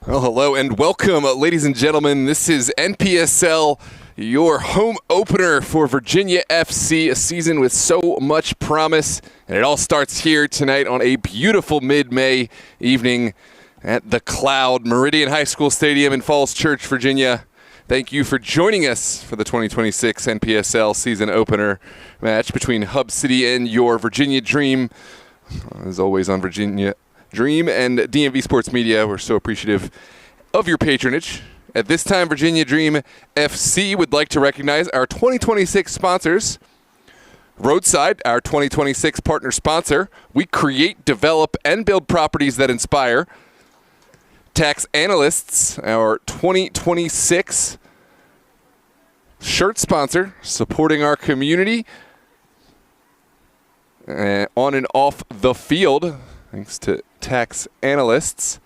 Well, hello and welcome, ladies and gentlemen. This is NPSL, your home opener for Virginia FC, a season with so much promise. And it all starts here tonight on a beautiful mid-May evening at the Cloud Meridian High School Stadium in Falls Church, Virginia. Thank you for joining us for the 2026 NPSL season opener match between Hub City and your Virginia Dream. As always on Virginia Dream and DMV Sports Media, we're so appreciative of your patronage. At this time, Virginia Dream FC would like to recognize our 2026 sponsors. Roadside, our 2026 partner sponsor. We create, develop, and build properties that inspire. Tax Analysts, our 2026 shirt sponsor, supporting our community on and off the field. Thanks to Tax Analysts.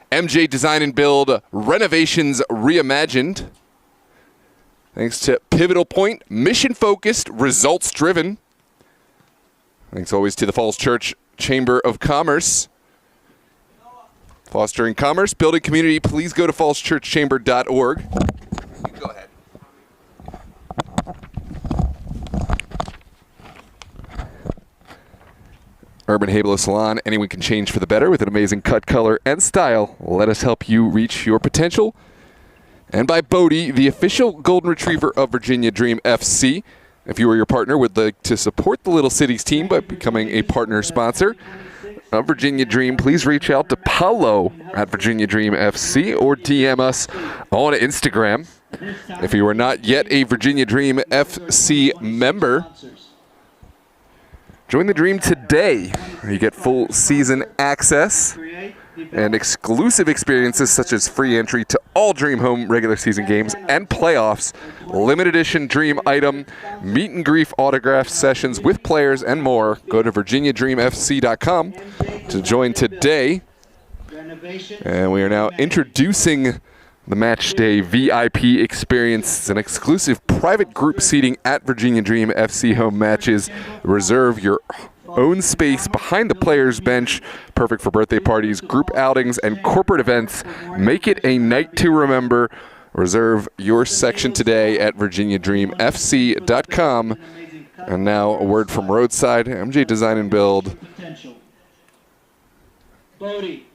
MJ Design and Build, Renovations Reimagined. Thanks to Pivotal Point, mission-focused, results-driven. Thanks always to the Falls Church Chamber of Commerce. Fostering commerce, building community, please go to fallschurchchamber.org. Go ahead. Urban Habla Salon, anyone can change for the better with an amazing cut, color, and style. Let us help you reach your potential. And by Bodie, the official golden retriever of Virginia Dream FC. If you or your partner would like to support the Little Cities team by becoming a partner sponsor of Virginia Dream, please reach out to Paulo at Virginia Dream FC or DM us on Instagram. If you are not yet a Virginia Dream FC member, join the Dream today. You get full season access and exclusive experiences such as free entry to all Dream Home regular season games and playoffs, limited edition Dream item, meet and greet autograph sessions with players, and more. Go to virginiadreamfc.com to join today. And we are now introducing the Match Day VIP experience. It's an exclusive private group seating at Virginia Dream FC home matches. Reserve your own space behind the players' bench. Perfect for birthday parties, group outings, and corporate events. Make it a night to remember. Reserve your section today at virginiadreamfc.com. And now a word from Roadside, MJ Design and Build. Bodie,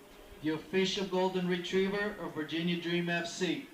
the official golden retriever of Virginia Dream FC.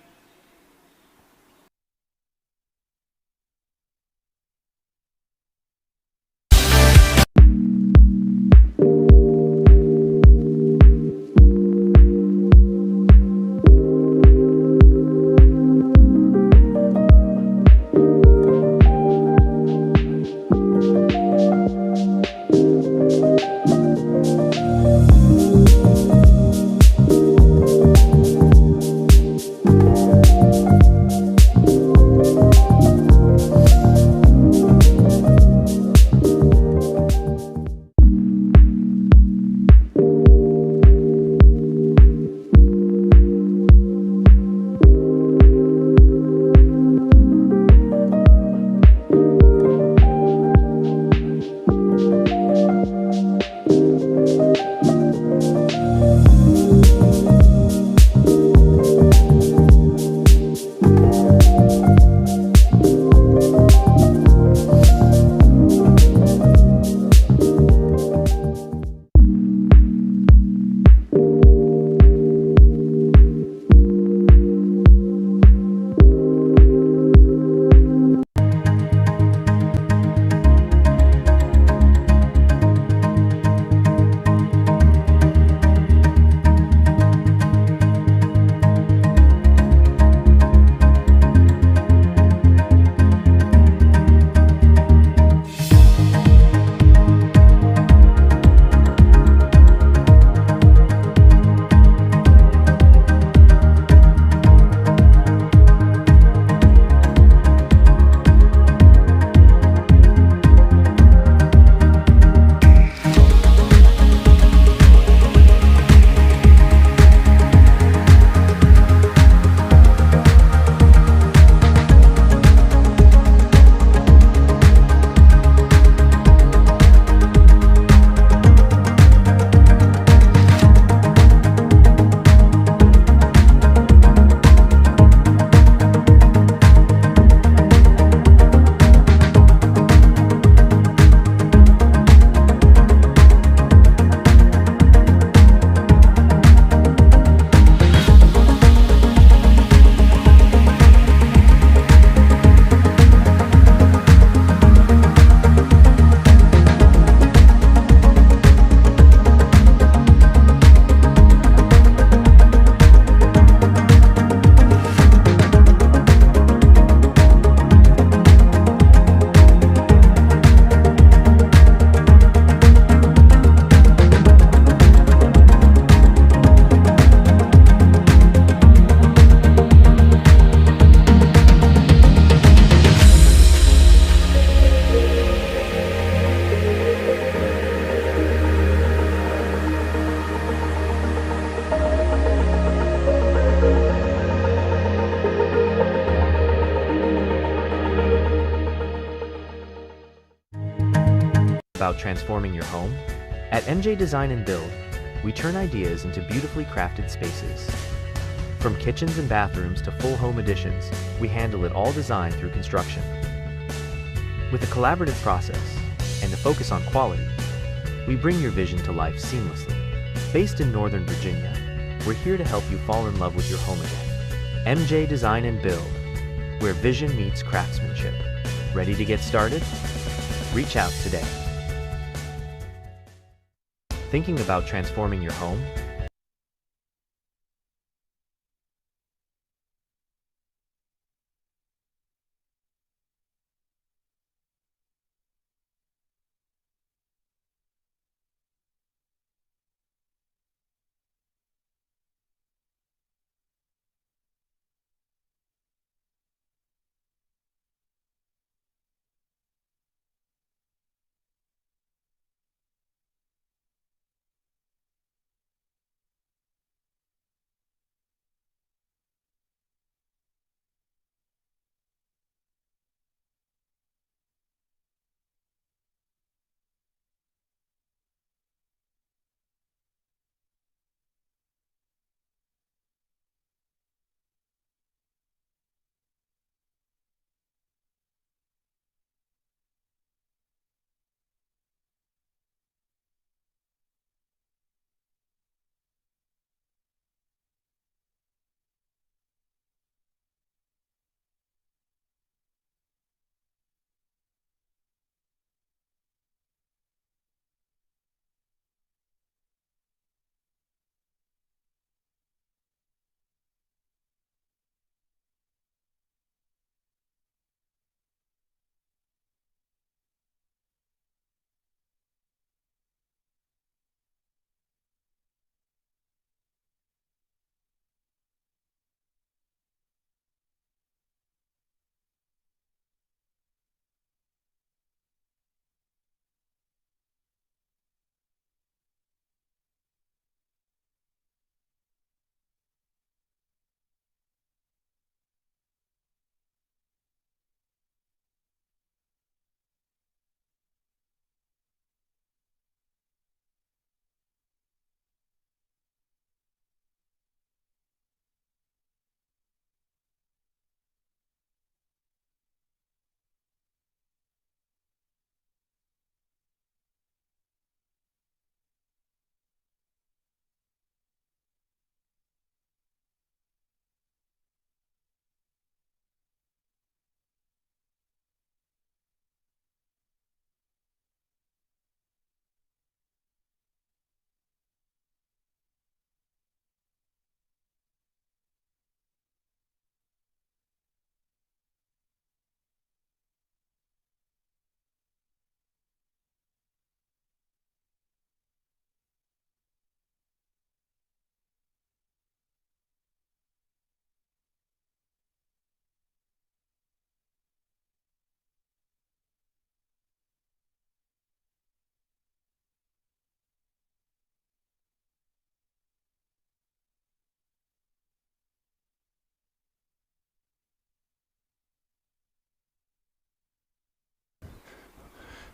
about transforming your home? At MJ Design and Build, we turn ideas into beautifully crafted spaces. From kitchens and bathrooms to full home additions, we handle it all design through construction. With a collaborative process and a focus on quality, we bring your vision to life seamlessly. Based in Northern Virginia, we're here to help you fall in love with your home again. MJ Design and Build, where vision meets craftsmanship. Ready to get started? Reach out today. Thinking about transforming your home?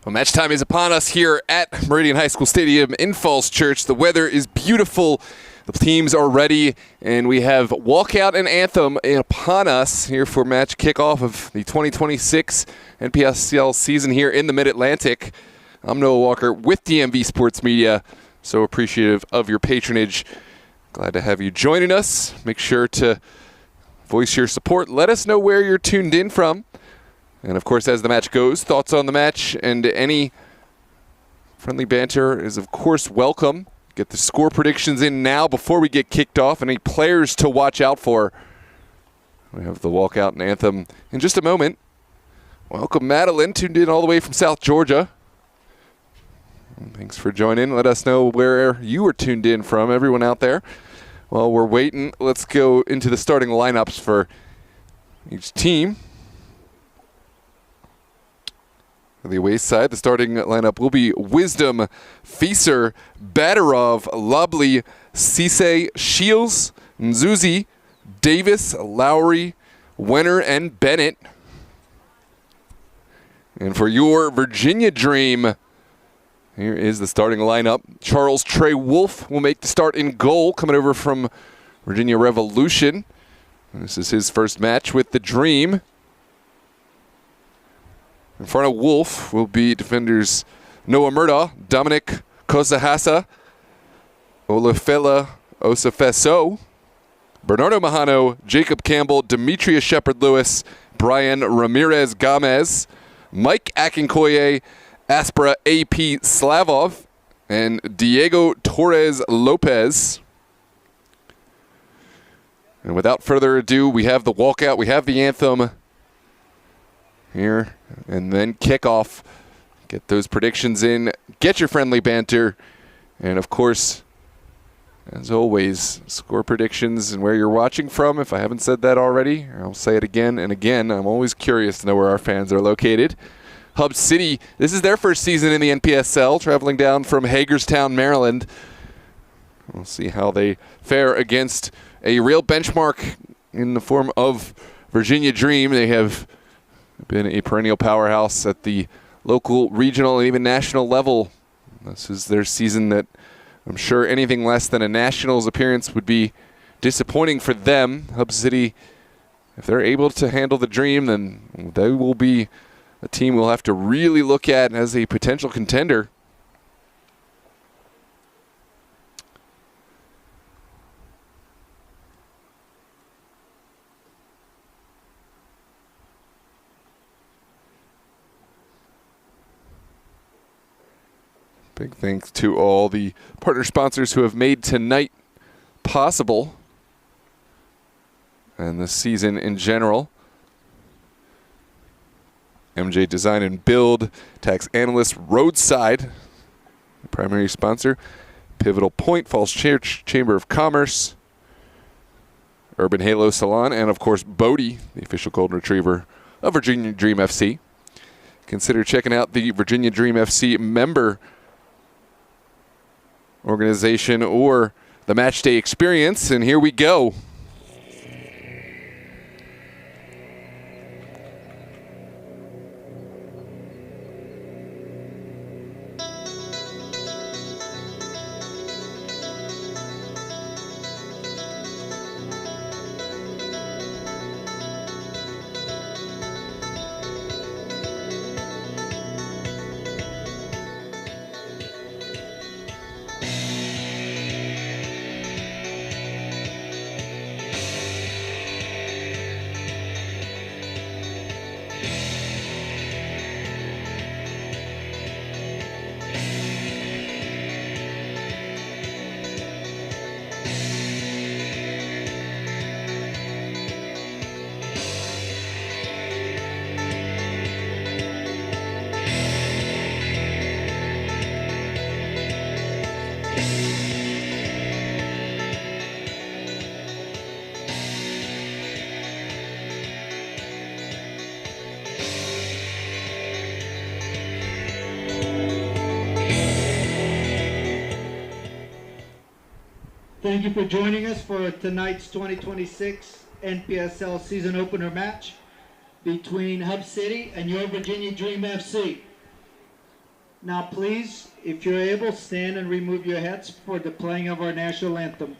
Well, match time is upon us here at Meridian High School Stadium in Falls Church. The weather is beautiful. The teams are ready, and we have walkout and anthem upon us here for match kickoff of the 2026 NPSL season here in the Mid-Atlantic. I'm Noah Walker with DMV Sports Media. So appreciative of your patronage. Glad to have you joining us. Make sure to voice your support. Let us know where you're tuned in from. And, of course, as the match goes, thoughts on the match and any friendly banter is, of course, welcome. Get the score predictions in now before we get kicked off. Any players to watch out for. We have the walkout and anthem in just a moment. Welcome, Madeline, tuned in all the way from South Georgia. Thanks for joining. Let us know where you are tuned in from, everyone out there. While we're waiting, let's go into the starting lineups for each team. For the away side, the starting lineup will be Wisdom, Fieser, Badarov, Lovely, Cisse, Shields, Nzuzi, Davis, Lowry, Wenner, and Bennett. And for your Virginia Dream, Here is the starting lineup. Charles Trey Wolf will make the start in goal, coming over from Virginia Revolution. This is his first match with the Dream. In front of Wolf will be defenders Noah Murdaugh, Dominic Kosahasa, Olufela Osafeso, Bernardo Mahano, Jacob Campbell, Demetria Shepard-Lewis, Brian Ramirez Gomez, Mike Akinkoye, Aspera A.P. Slavov, and Diego Torres Lopez. And without further ado, we have the walkout, we have the anthem here, and then kickoff. Get those predictions in, get your friendly banter, and of course, as always, score predictions and where you're watching from. If I haven't said that already, I'll say it again and again. I'm always curious to know where our fans are located. Hub City, this is their first season in the NPSL, traveling down from Hagerstown, Maryland. We'll see how they fare against a real benchmark in the form of Virginia Dream. They have been a perennial powerhouse at the local, regional, and even national level. This is their season that I'm sure anything less than a Nationals appearance would be disappointing for them. Hub City, if they're able to handle the Dream, then they will be a team we'll have to really look at as a potential contender. Big thanks to all the partner sponsors who have made tonight possible and the season in general. MJ Design and Build, Tax Analyst, Roadside, the primary sponsor. Pivotal Point, Falls Church, Chamber of Commerce, Urban Halo Salon, and of course Bodie, the official golden retriever of Virginia Dream FC. Consider checking out the Virginia Dream FC member organization or the match day experience, and here we go. Thank you for joining us for tonight's 2026 NPSL season opener match between Hub City and your Virginia Dream FC. Now please, if you're able, stand and remove your hats for the playing of our national anthem.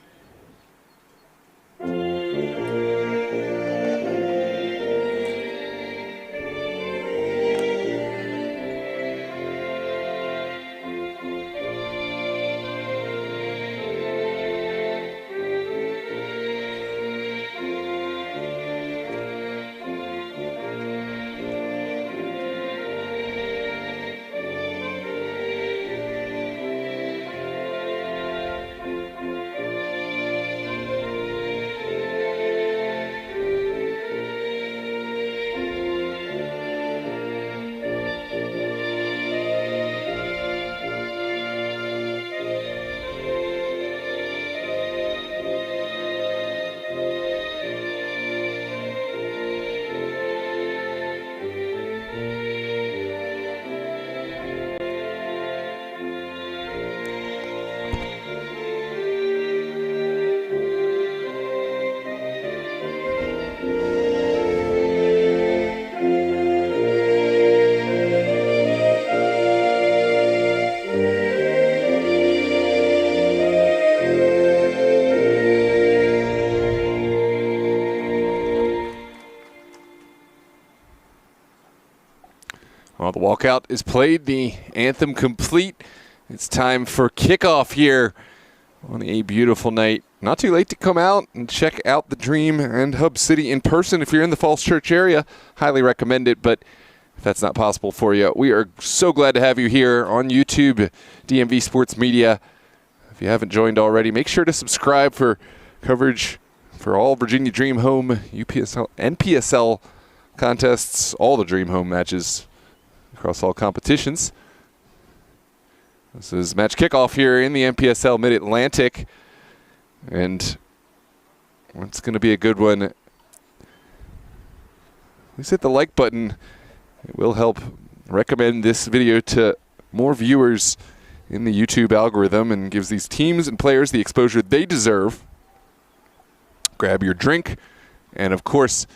While the walkout is played, the anthem complete. It's time for kickoff here on a beautiful night. Not too late to come out and check out the Dream and Hub City in person. If you're in the Falls Church area, highly recommend it. But if that's not possible for you, we are so glad to have you here on YouTube, DMV Sports Media. If you haven't joined already, make sure to subscribe for coverage for all Virginia Dream Home, UPSL, NPSL contests, all the Dream Home matches across all competitions. This is match kickoff here in the NPSL Mid-Atlantic, and it's going to be a good one. Please hit the like button. It will help recommend this video to more viewers in the YouTube algorithm and gives these teams and players the exposure they deserve. Grab your drink and, of course,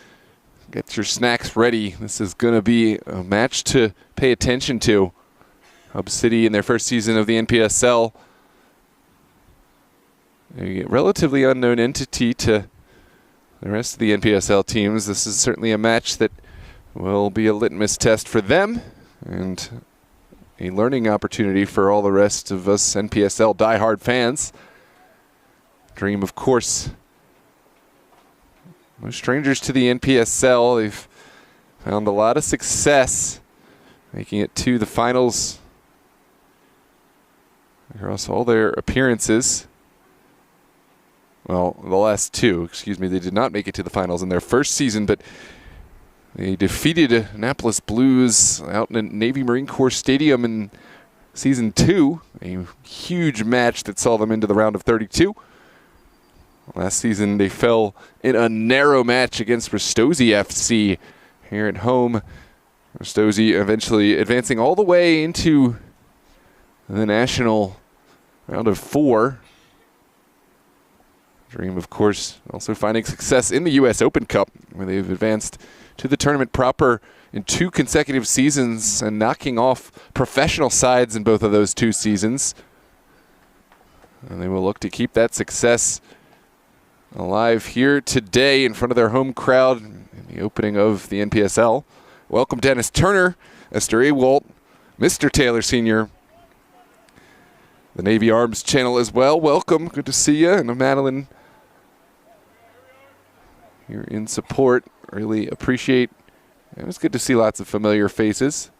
get your snacks ready. This is going to be a match to pay attention to. Hub City in their first season of the NPSL. A relatively unknown entity to the rest of the NPSL teams. This is certainly a match that will be a litmus test for them and a learning opportunity for all the rest of us NPSL diehard fans. Dream, of course, no strangers to the NPSL. They've found a lot of success making it to the finals across all their appearances. Well, the last two, excuse me, they did not make it to the finals in their first season, but they defeated Annapolis Blues out in Navy Marine Corps Stadium in Season 2, a huge match that saw them into the round of 32. Last season, they fell in a narrow match against Ristosi FC here at home. Ristosi eventually advancing all the way into the national round of 4. Dream, of course, also finding success in the U.S. Open Cup, where they've advanced to the tournament proper in 2 consecutive seasons and knocking off professional sides in both of those 2 seasons. And they will look to keep that success alive here today in front of their home crowd in the opening of the NPSL. Welcome Dennis Turner, Esther Ewalt, Mr. Taylor Sr., the Navy Arms channel as well. Welcome, good to see you. And Madeline here in support. Really appreciate it. It was good to see lots of familiar faces.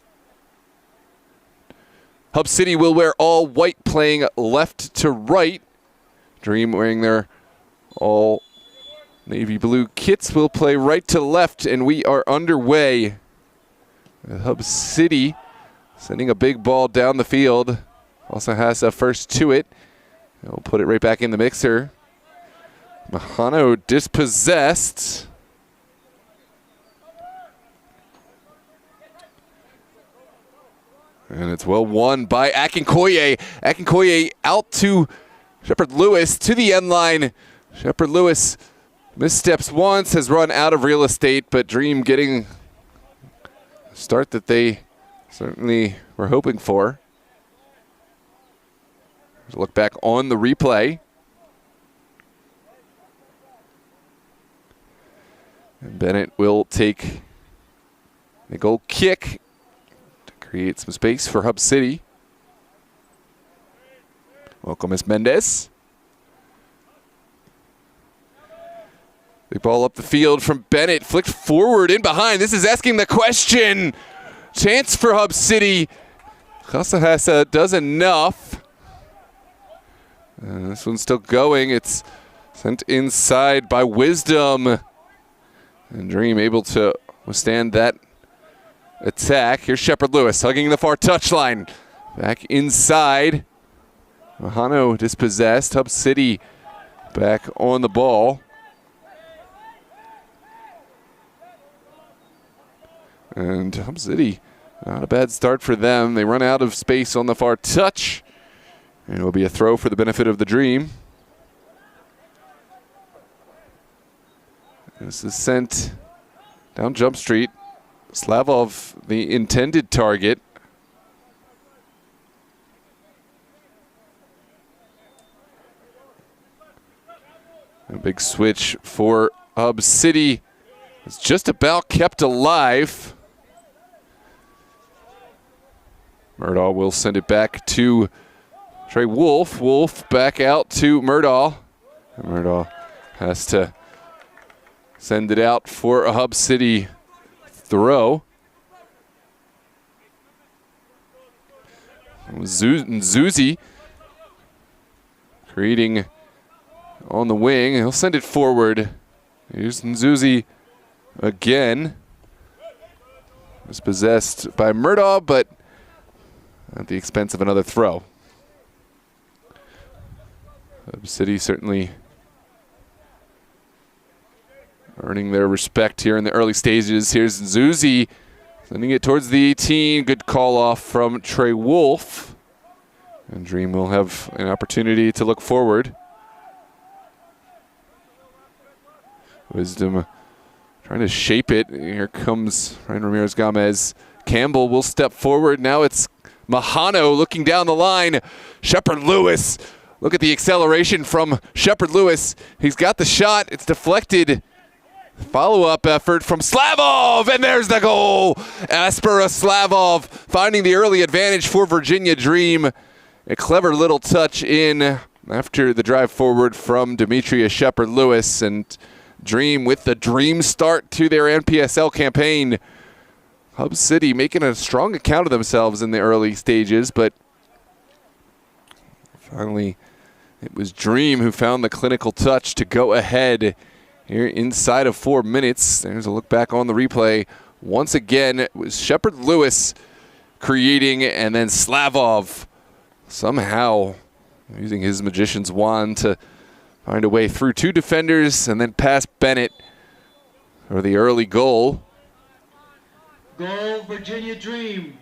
Hub City will wear all white, playing left to right. Dream wearing their all navy blue kits will play right to left, and we are underway. Hub City sending a big ball down the field. Also has a first to it. He'll put it right back in the mixer. Mahano dispossessed. And it's well won by Akinkoye. Akinkoye out to Shepard Lewis to the end line. Shepard Lewis missteps once, has run out of real estate, but Dream getting a start that they certainly were hoping for. Look back on the replay. And Bennett will take a goal kick to create some space for Hub City. Welcome, Miss Mendez. Big ball up the field from Bennett, flicked forward in behind. This is asking the question. Chance for Hub City. Casahasa does enough. And this one's still going. It's sent inside by Wisdom. And Dream able to withstand that attack. Here's Shepard Lewis hugging the far touchline. Back inside. Mahano dispossessed. Hub City back on the ball. And Hub City, not a bad start for them. They run out of space on the far touch. And it will be a throw for the benefit of the Dream. This is sent down Jump Street. Slavov, the intended target. A big switch for Hub City. It's just about kept alive. Murdaugh will send it back to Trey Wolf. Wolf back out to Murdaugh. And Murdaugh has to send it out for a Hub City throw. Zuzi creating on the wing. He'll send it forward. Here's Zuzi again. Was possessed by Murdaugh, but at the expense of another throw. Hub City certainly earning their respect here in the early stages. Here's Zuzi sending it towards the 18. Good call off from Trey Wolf. And Dream will have an opportunity to look forward. Wisdom trying to shape it. Here comes Ryan Ramirez-Gomez. Campbell will step forward. Now it's Mahano looking down the line. Shepard Lewis. Look at the acceleration from Shepard Lewis. He's got the shot. It's deflected. Follow-up effort from Slavov, and there's the goal. Aspera Slavov finding the early advantage for Virginia Dream. A clever little touch in after the drive forward from Demetria Shepard Lewis, and Dream with the dream start to their NPSL campaign. Hub City making a strong account of themselves in the early stages, but finally it was Dream who found the clinical touch to go ahead here inside of 4 minutes. There's a look back on the replay. Once again, it was Shepard Lewis creating, and then Slavov somehow using his magician's wand to find a way through two defenders and then past Bennett for the early goal. Goal, Virginia Dream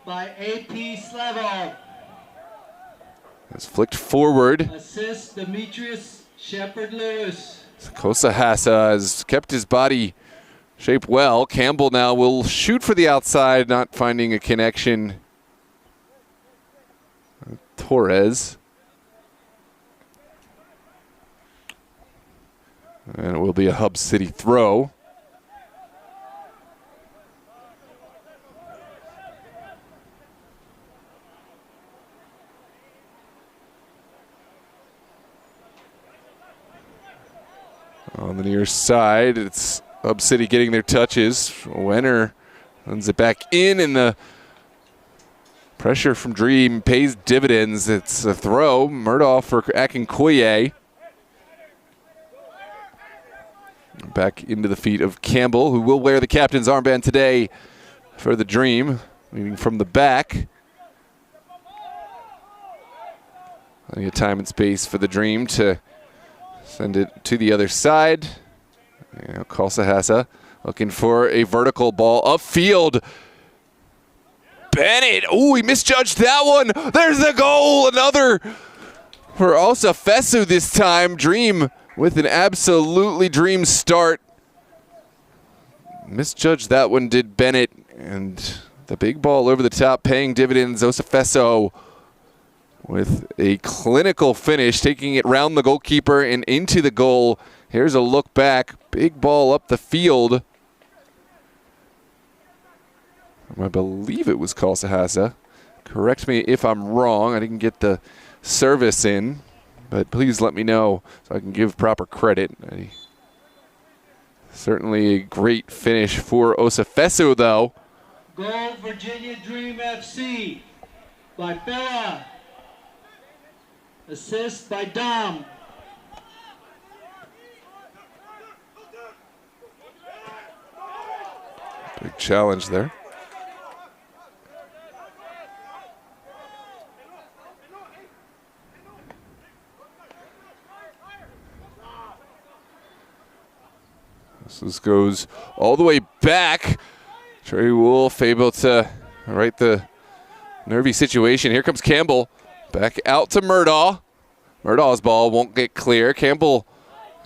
by A.P. Slavov. It's flicked forward. Assist, Demetrius Shepard Lewis. Kosa Hassa has kept his body shaped well. Campbell now will shoot for the outside, not finding a connection. Torres. And it will be a Hub City throw. On the near side, it's Hub City getting their touches. Wenner runs it back in, and the pressure from Dream pays dividends. It's a throw. Murdaugh for Akinkoye. Back into the feet of Campbell, who will wear the captain's armband today for the Dream. Leading from the back. Plenty of time and space for the Dream to send it to the other side. Kosa Hassa looking for a vertical ball upfield. Bennett, oh, he misjudged that one. There's the goal, another for Osafesu this time. Dream with an absolutely Dream start. Misjudged that one, did Bennett, and the big ball over the top paying dividends. Osafesu with a clinical finish, taking it round the goalkeeper and into the goal. Here's a look back. Big ball up the field. I believe it was Kosa Hassa. Correct me if I'm wrong. I didn't get the service in, but please let me know so I can give proper credit. Certainly a great finish for Osafesu, though. Goal, Virginia Dream FC by Bella. Assist by Dom. Big challenge there. This goes all the way back. Trey Wolf able to right the nervy situation. Here comes Campbell. Back out to Murdaugh. Murdaugh's ball won't get clear. Campbell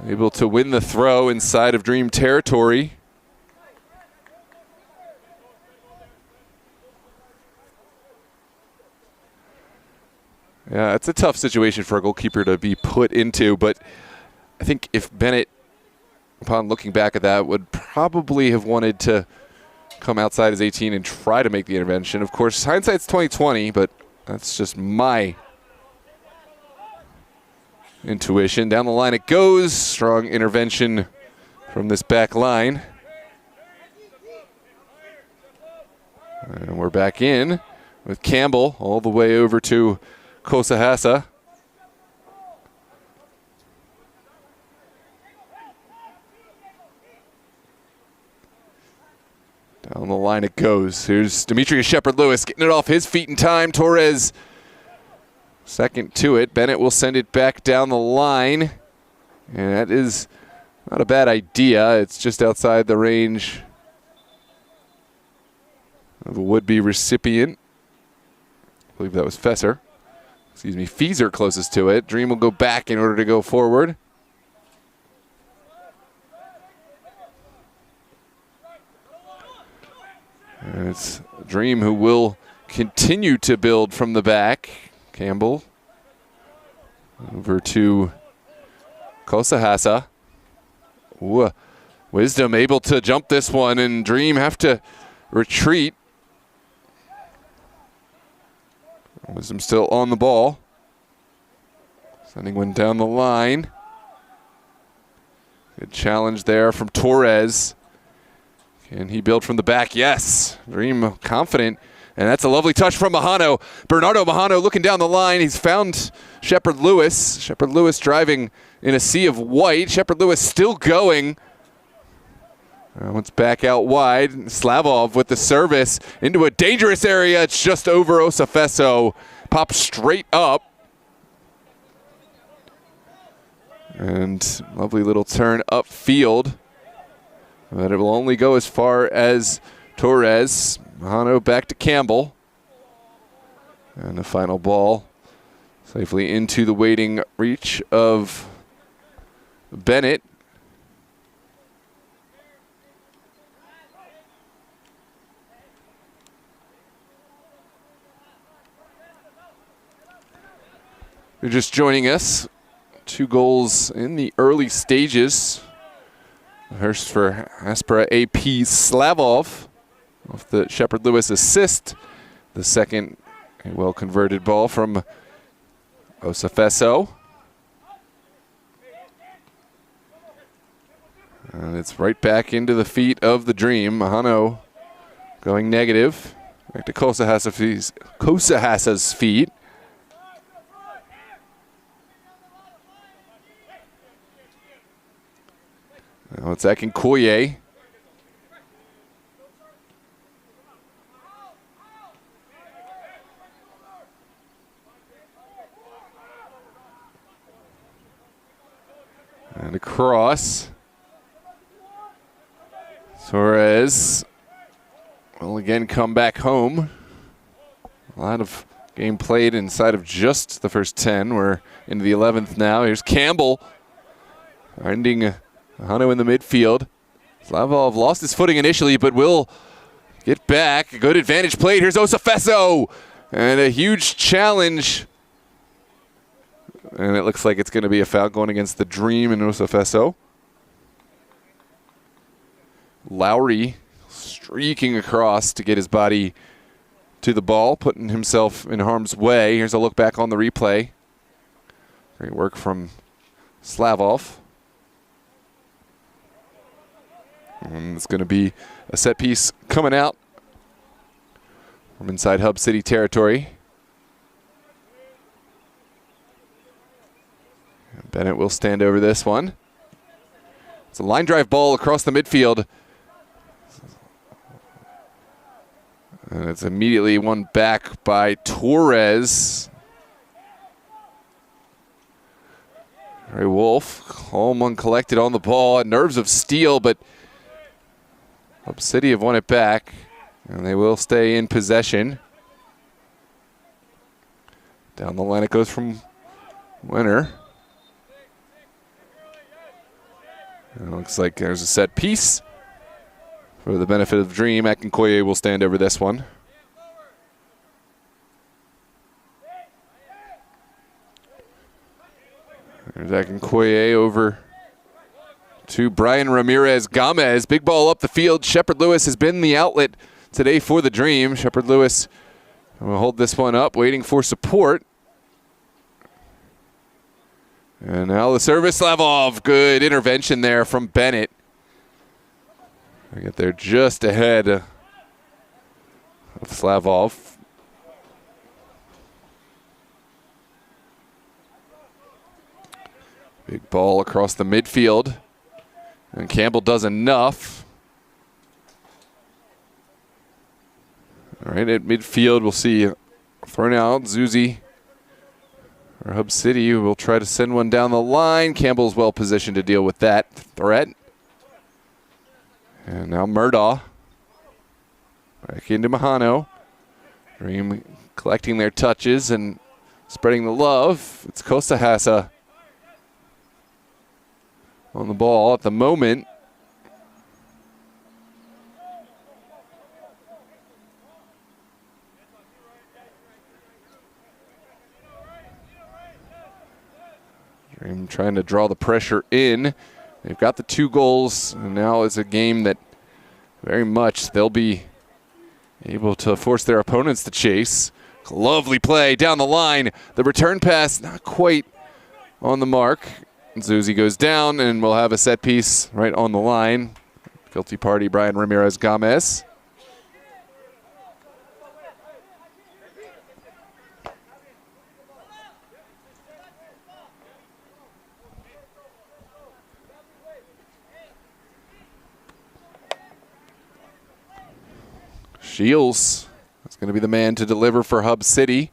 able to win the throw inside of Dream territory. Yeah, it's a tough situation for a goalkeeper to be put into, but I think if Bennett, upon looking back at that, would probably have wanted to come outside his 18 and try to make the intervention. Of course, hindsight's 20/20, but that's just my intuition. Down the line it goes. Strong intervention from this back line. And we're back in with Campbell all the way over to Kosahasa. Down the line it goes. Here's Demetrius Shepard-Lewis getting it off his feet in time. Torres second to it. Bennett will send it back down the line. And that is not a bad idea. It's just outside the range of a would-be recipient. I believe that was Fesser. Excuse me, Feeser closest to it. Dream will go back in order to go forward. And it's Dream who will continue to build from the back. Campbell over to Kosahasa. Ooh, Wisdom able to jump this one, and Dream have to retreat. Wisdom still on the ball. Sending one down the line. Good challenge there from Torres. Can he build from the back? Yes. Dream confident. And that's a lovely touch from Mahano. Bernardo Mahano looking down the line. He's found Shepard-Lewis. Shepard-Lewis driving in a sea of white. Shepard-Lewis still going. Once back out wide. Slavov with the service into a dangerous area. It's just over Osafeso. Pops straight up. And lovely little turn upfield. But it will only go as far as Torres. Mahano back to Campbell. And the final ball safely into the waiting reach of Bennett. You're just joining us. 2 goals in the early stages. First for Aspera AP Slavov off the Shepard-Lewis assist. The second, a well-converted ball from Osafeso. And it's right back into the feet of the Dream. Mahano going negative. Back to Kosahasa's feet. Now it's Akinkoye. And across. Torres will again come back home. A lot of game played inside of just the first 10. We're into the 11th now. Here's Campbell finding Mahano in the midfield. Slavov lost his footing initially, but will get back. Good advantage played. Here's Osafeso. And a huge challenge. And it looks like it's going to be a foul going against the Dream and Osafeso. Lowry streaking across to get his body to the ball, putting himself in harm's way. Here's a look back on the replay. Great work from Slavov. And it's going to be a set piece coming out from inside Hub City territory. And Bennett will stand over this one. It's a line drive ball across the midfield. And it's immediately won back by Torres. Ray Wolf, calm uncollected on the ball. Nerves of steel, but Hub City have won it back, and they will stay in possession. Down the line it goes from Winner. It looks like there's a set piece. For the benefit of the Dream, Akinkoye will stand over this one. There's Akinkoye over to Brian Ramirez Gomez. Big ball up the field. Shepard Lewis has been the outlet today for the Dream. Shepard Lewis will hold this one up, waiting for support. And now the service, Slavov. Good intervention there from Bennett. I get there just ahead of Slavov. Big ball across the midfield. And Campbell does enough. All right, at midfield, we'll see thrown out. Zuzi, or Hub City, will try to send one down the line. Campbell's well positioned to deal with that threat. And now Murdaugh. Back into Mahano. Dream collecting their touches and spreading the love. It's Kosahasa on the ball at the moment. Dream trying to draw the pressure in. They've got the 2 goals, and now it's a game that very much they'll be able to force their opponents to chase. Lovely play down the line. The return pass not quite on the mark. Zuzi goes down, and we'll have a set piece right on the line. Guilty party, Brian Ramirez Gomez. Shields is going to be the man to deliver for Hub City.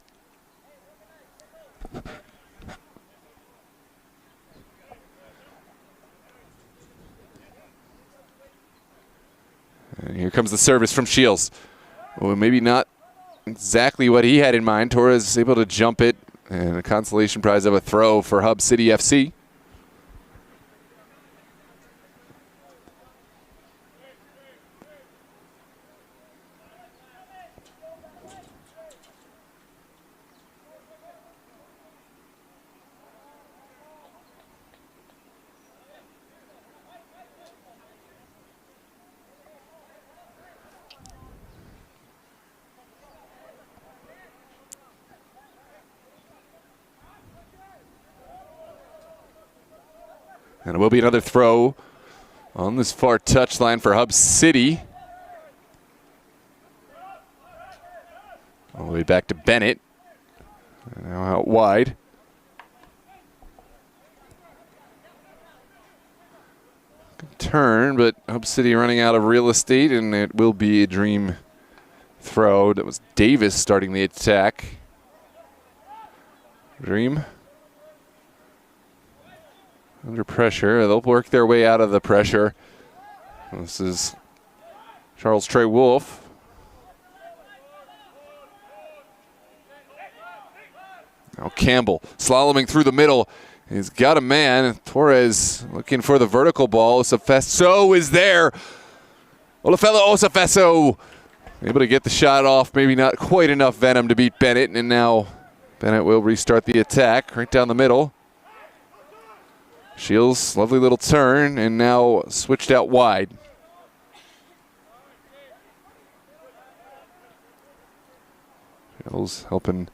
And here comes the service from Shields. Well, maybe not exactly what he had in mind. Torres is able to jump it, and a consolation prize of a throw for Hub City FC. And it will be another throw on this far touchline for Hub City. All the way back to Bennett. Now out wide. Good turn, but Hub City running out of real estate, and it will be a Dream throw. That was Davis starting the attack. Dream under pressure. They'll work their way out of the pressure. This is Charles Trey Wolf. Now Campbell slaloming through the middle. He's got a man. Torres looking for the vertical ball. Osafeso is there. Olafella Osafeso able to get the shot off. Maybe not quite enough venom to beat Bennett. And now Bennett will restart the attack right down the middle. Shields, lovely little turn, and now switched out wide. Shields helping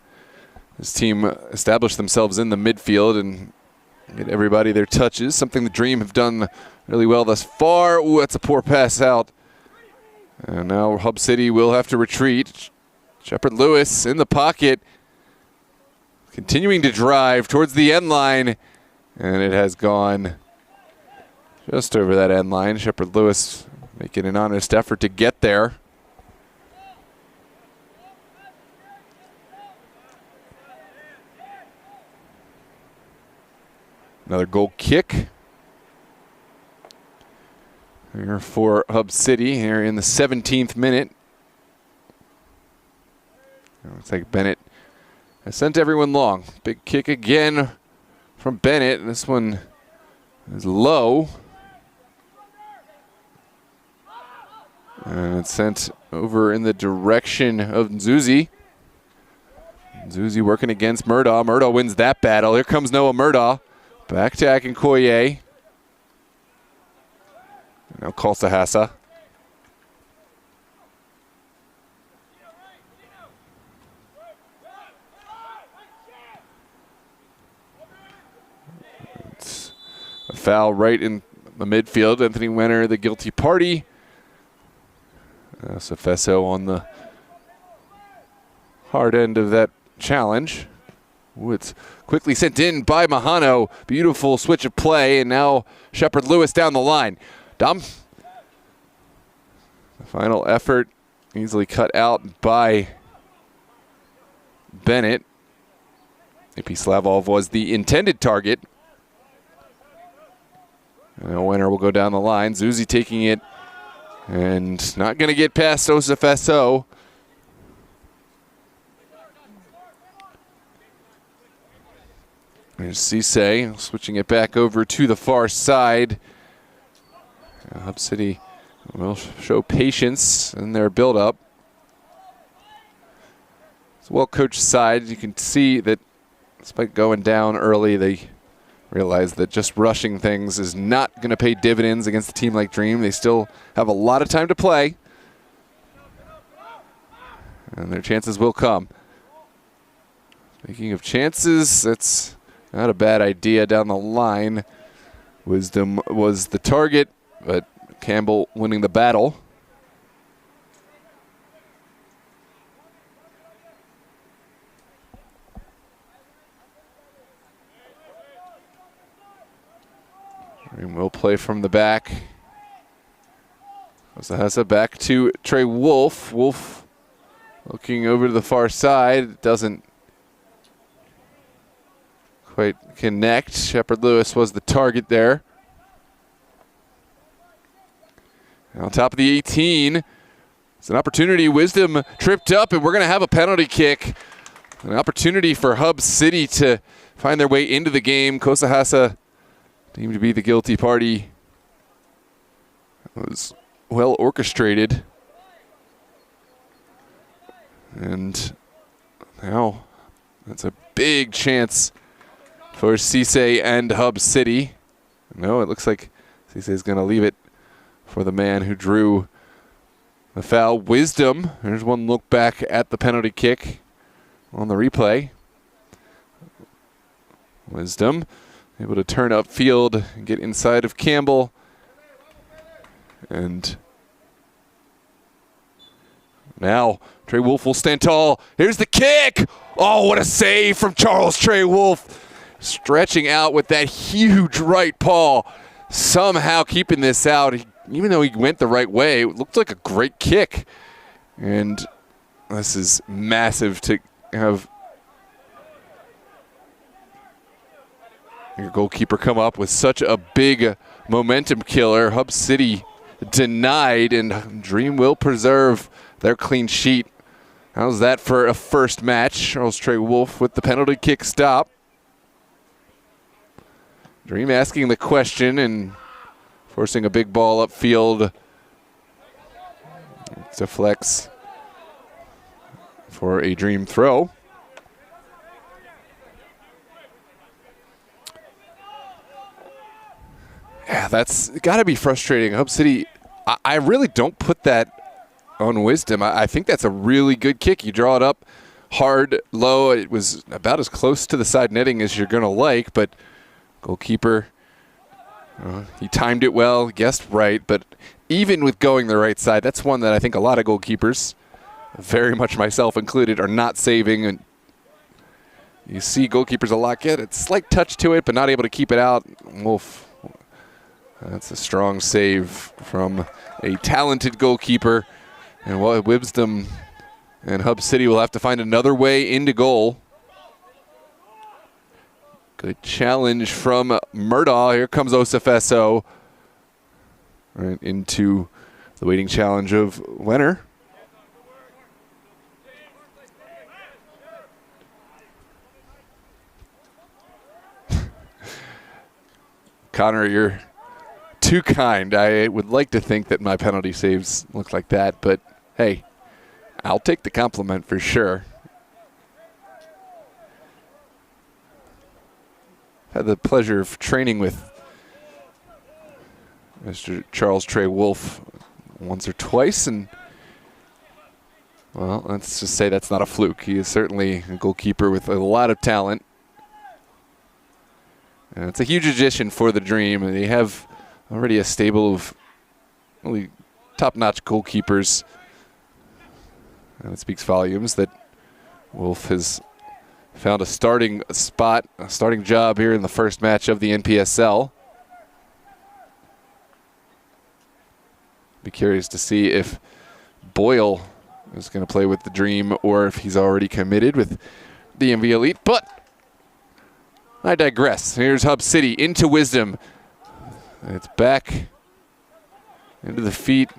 his team establish themselves in the midfield and get everybody their touches, something the Dream have done really well thus far. Ooh, that's a poor pass out. And now Hub City will have to retreat. Shepard Lewis in the pocket, continuing to drive towards the end line. And it has gone just over that end line. Shepard Lewis making an honest effort to get there. Another goal kick here for Hub City here in the 17th minute. Looks like Bennett has sent everyone long. Big kick again from Bennett. This one is low. And it's sent over in the direction of Zuzi. Zuzi working against Murdaugh. Murdaugh wins that battle. Here comes Noah Murdaugh. Back to Akinkoye. Now Kalsahasa. It's a foul right in the midfield. Anthony Wenner, the guilty party. Sefeso on the hard end of that challenge. Ooh, it's quickly sent in by Mahano. Beautiful switch of play, and now Shepard Lewis down the line. Dom. The final effort easily cut out by Bennett. AP Slavov was the intended target. Now Wenner will go down the line. Zuzi taking it and not going to get past Osefeso. There's Cisse switching it back over to the far side. Hub City will show patience in their build-up. It's a well-coached side. You can see that despite going down early, they realize that just rushing things is not going to pay dividends against a team like Dream. They still have a lot of time to play, and their chances will come. Speaking of chances, that's not a bad idea down the line. Wisdom was the target, but Campbell winning the battle. And we'll play from the back. Osahasa back to Trey Wolf. Wolf looking over to the far side. Doesn't quite connect. Shepard Lewis was the target there. And on top of the 18, it's an opportunity. Wisdom tripped up, and we're going to have a penalty kick. An opportunity for Hub City to find their way into the game. Kosahasa deemed to be the guilty party. It was well orchestrated. And now that's a big chance for Cisse and Hub City. No, it looks like Cisse is going to leave it for the man who drew the foul. Wisdom. There's one look back at the penalty kick on the replay. Wisdom able to turn upfield and get inside of Campbell. And now Trey Wolf will stand tall. Here's the kick. Oh, what a save from Charles Trey Wolf. Stretching out with that huge right paw. Somehow keeping this out. Even though he went the right way, it looked like a great kick. And this is massive to have your goalkeeper come up with such a big momentum killer. Hub City denied, and Dream will preserve their clean sheet. How's that for a first match? Charles Trey Wolf with the penalty kick stop. Dream asking the question and forcing a big ball upfield. Deflects for a Dream throw. Yeah, that's got to be frustrating. Hub City, I really don't put that on Wisdom. I think that's a really good kick. You draw it up hard, low. It was about as close to the side netting as you're going to like, but goalkeeper, he timed it well, guessed right. But even with going the right side, that's one that I think a lot of goalkeepers, very much myself included, are not saving. And you see goalkeepers a lot get a slight touch to it, but not able to keep it out. Wolf. That's a strong save from a talented goalkeeper. And Wisdom and Hub City will have to find another way into goal. Good challenge from Murdaugh. Here comes Osefeso. Right into the waiting challenge of Wenner. Connor, you're too kind. I would like to think that my penalty saves look like that, but hey, I'll take the compliment for sure. Had the pleasure of training with Mr. Charles Trey Wolf once or twice, and well, let's just say that's not a fluke. He is certainly a goalkeeper with a lot of talent. And it's a huge addition for the Dream. They have already a stable of really top-notch goalkeepers. And it speaks volumes that Wolf has found a starting spot, a starting job here in the first match of the NPSL. Be curious to see if Boyle is going to play with the Dream or if he's already committed with DMV Elite. But I digress. Here's Hub City into Wisdom. It's back into the feet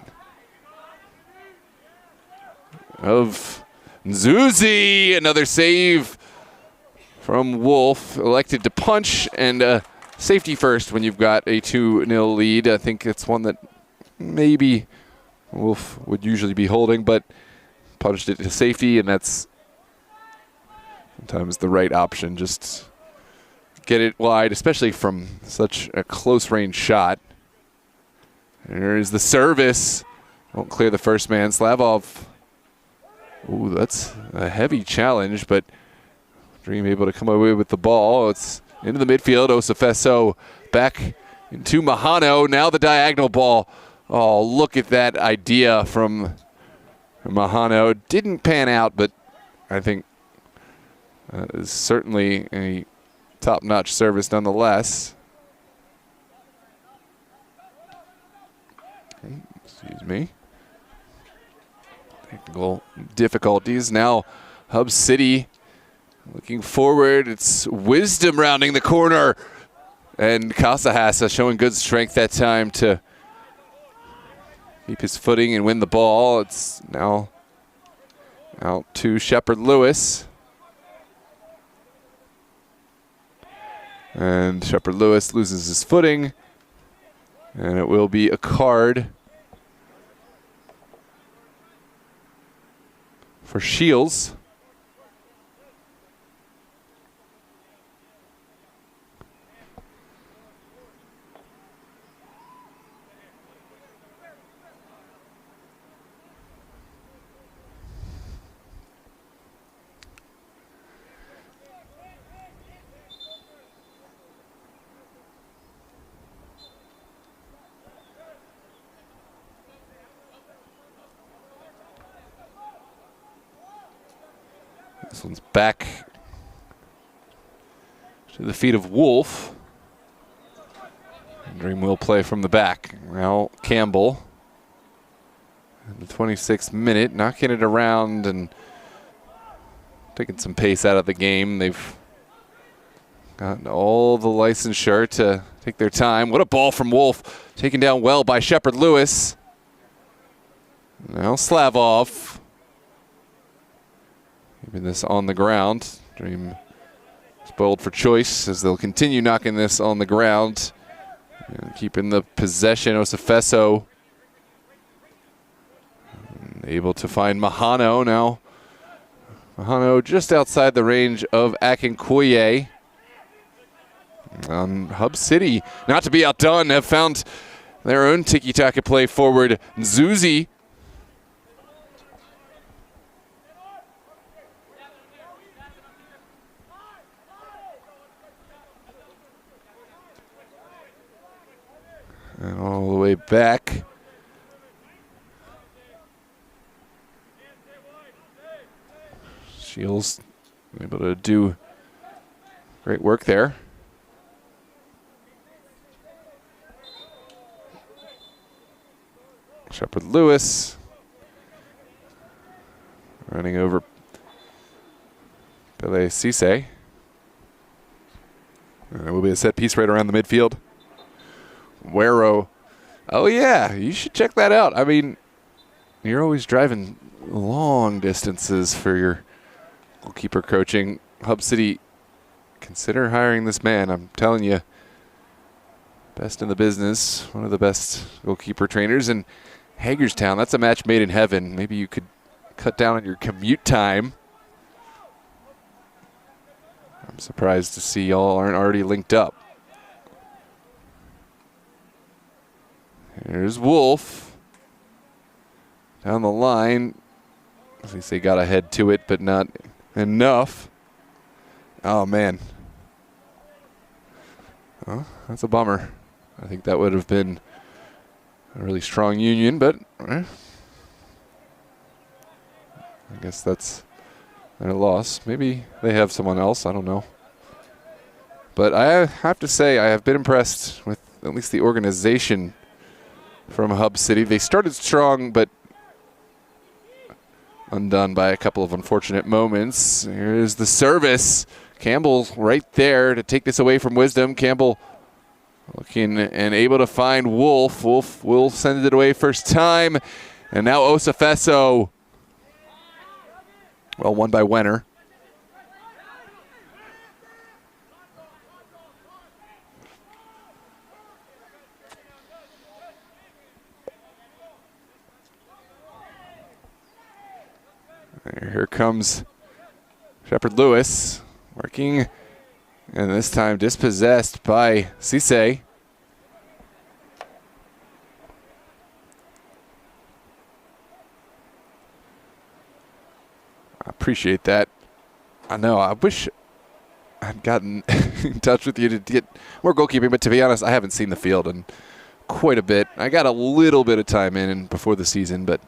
of Nzuzi. Another save from Wolf. Elected to punch, and safety first when you've got a 2-0 lead. I think it's one that maybe Wolf would usually be holding, but punched it to safety, and that's sometimes the right option. Just get it wide, especially from such a close range shot. There's the service. Won't clear the first man. Slavov. Ooh, that's a heavy challenge, but Dream able to come away with the ball. It's into the midfield. Osafeso back into Mahano. Now the diagonal ball. Oh, look at that idea from Mahano. Didn't pan out, but I think is certainly a top-notch service nonetheless. Excuse me. Technical difficulties. Now Hub City looking forward. It's Wisdom rounding the corner. And Casahasa showing good strength that time to keep his footing and win the ball. It's now out to Shepard Lewis. And Shepard Lewis loses his footing. And it will be a card for Shields. This one's back to the feet of Wolf. And Dream will play from the back. Now Campbell in the 26th minute, knocking it around and taking some pace out of the game. They've got all the licensure to take their time. What a ball from Wolf, taken down well by Shepard Lewis. Now Slavov. Keeping this on the ground. Dream spoiled for choice as they'll continue knocking this on the ground. And keeping the possession. Osafeso able to find Mahano now. Mahano just outside the range of Akinkoye. Hub City, not to be outdone, have found their own tiki-taka play forward. Nzuzi. And all the way back. Shields able to do great work there. Shepard Lewis running over Pele Cisse. And it will be a set piece right around the midfield. Wero. Oh, yeah, you should check that out. I mean, you're always driving long distances for your goalkeeper coaching. Hub City, consider hiring this man. I'm telling you, best in the business, one of the best goalkeeper trainers. And Hagerstown, that's a match made in heaven. Maybe you could cut down on your commute time. I'm surprised to see y'all aren't already linked up. Here's Wolf. Down the line. As they say, got ahead to it, but not enough. Oh, man. Well, that's a bummer. I think that would have been a really strong union, but I guess that's their loss. Maybe they have someone else. I don't know. But I have to say, I have been impressed with at least the organization from Hub City. They started strong, but undone by a couple of unfortunate moments. Here's the service. Campbell right there to take this away from Wisdom. Campbell looking and able to find Wolf. Wolf will send it away first time. And now Osafeso. Well, won by Wenner. Here comes Shepard Lewis working, and this time dispossessed by Cisse. I appreciate that. I know, I wish I'd gotten in touch with you to get more goalkeeping, but to be honest, I haven't seen the field in quite a bit. I got a little bit of time in before the season, but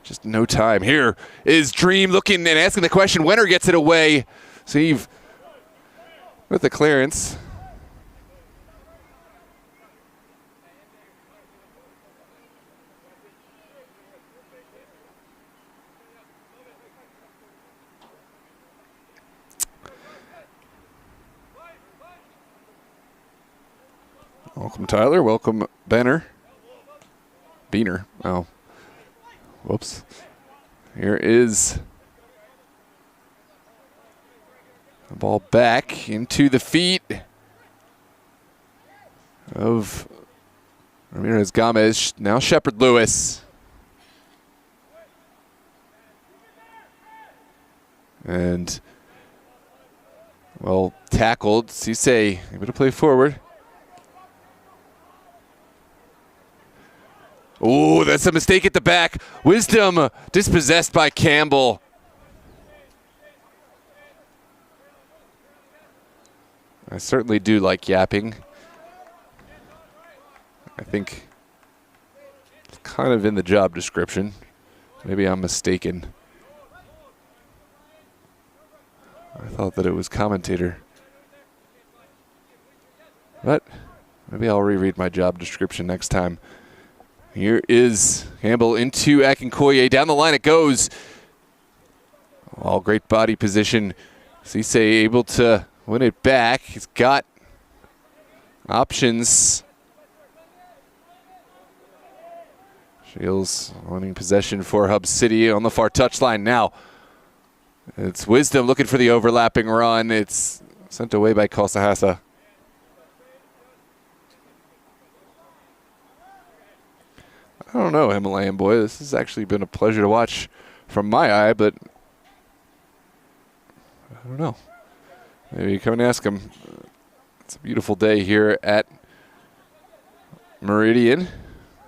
just no time. Here is Dream looking and asking the question. Wenner gets it away. Steve with the clearance. Welcome, Tyler. Welcome, Beener. Oh. Whoops. Here is the ball back into the feet of Ramirez Gomez. Now Shepard Lewis. And, well, tackled. Cisse able to play forward. Oh, that's a mistake at the back. Wisdom dispossessed by Campbell. I certainly do like yapping. I think it's kind of in the job description. Maybe I'm mistaken. I thought that it was commentator. But maybe I'll reread my job description next time. Here is Campbell into Akinkoye. Down the line it goes. All great body position. Cisse able to win it back. He's got options. Shields winning possession for Hub City on the far touchline now. It's Wisdom looking for the overlapping run. It's sent away by Kosahasa. I don't know, Himalayan boy. This has actually been a pleasure to watch from my eye, but I don't know. Maybe you come and ask him. It's a beautiful day here at Meridian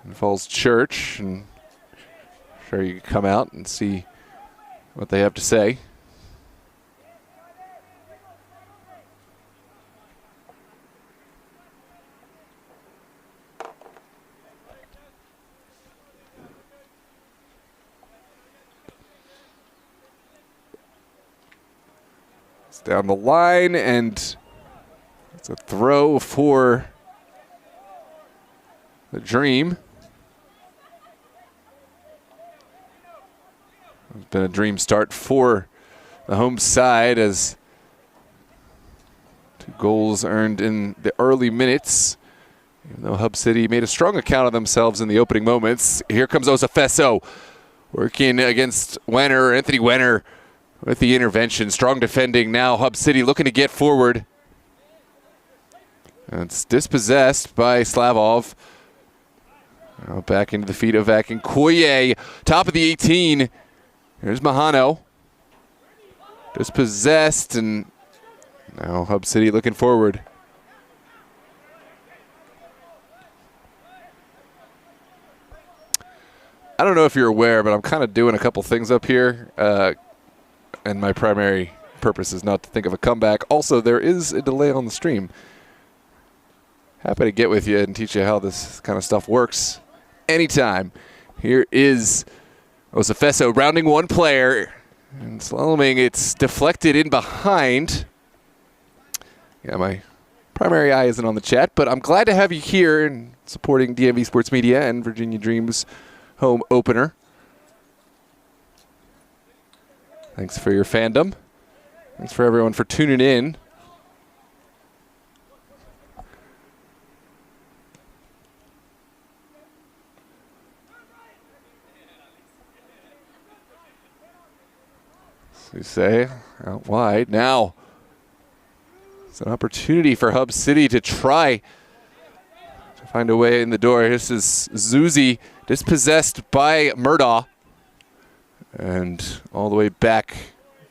and Falls Church, and I'm sure you can come out and see what they have to say. Down the line, and it's a throw for the Dream. It's been a Dream start for the home side as 2 goals earned in the early minutes. Even though Hub City made a strong account of themselves in the opening moments. Here comes Osafeso working against Wenner, Anthony Wenner. With the intervention, strong defending now. Hub City looking to get forward. And it's dispossessed by Slavov. Now back into the feet of Akinkoye. Top of the 18. Here's Mahano. Dispossessed, and now Hub City looking forward. I don't know if you're aware, but I'm kind of doing a couple things up here, and my primary purpose is not to think of a comeback. Also, there is a delay on the stream. Happy to get with you and teach you how this kind of stuff works anytime. Here is Osafeso rounding one player and slaloming. It's deflected in behind. Yeah, my primary eye isn't on the chat, but I'm glad to have you here and supporting DMV Sports Media and Virginia Dreams home opener. Thanks for your fandom. Thanks for everyone for tuning in. So you say out wide. Now it's an opportunity for Hub City to try to find a way in the door. This is Zuzi dispossessed by Murdaugh. And all the way back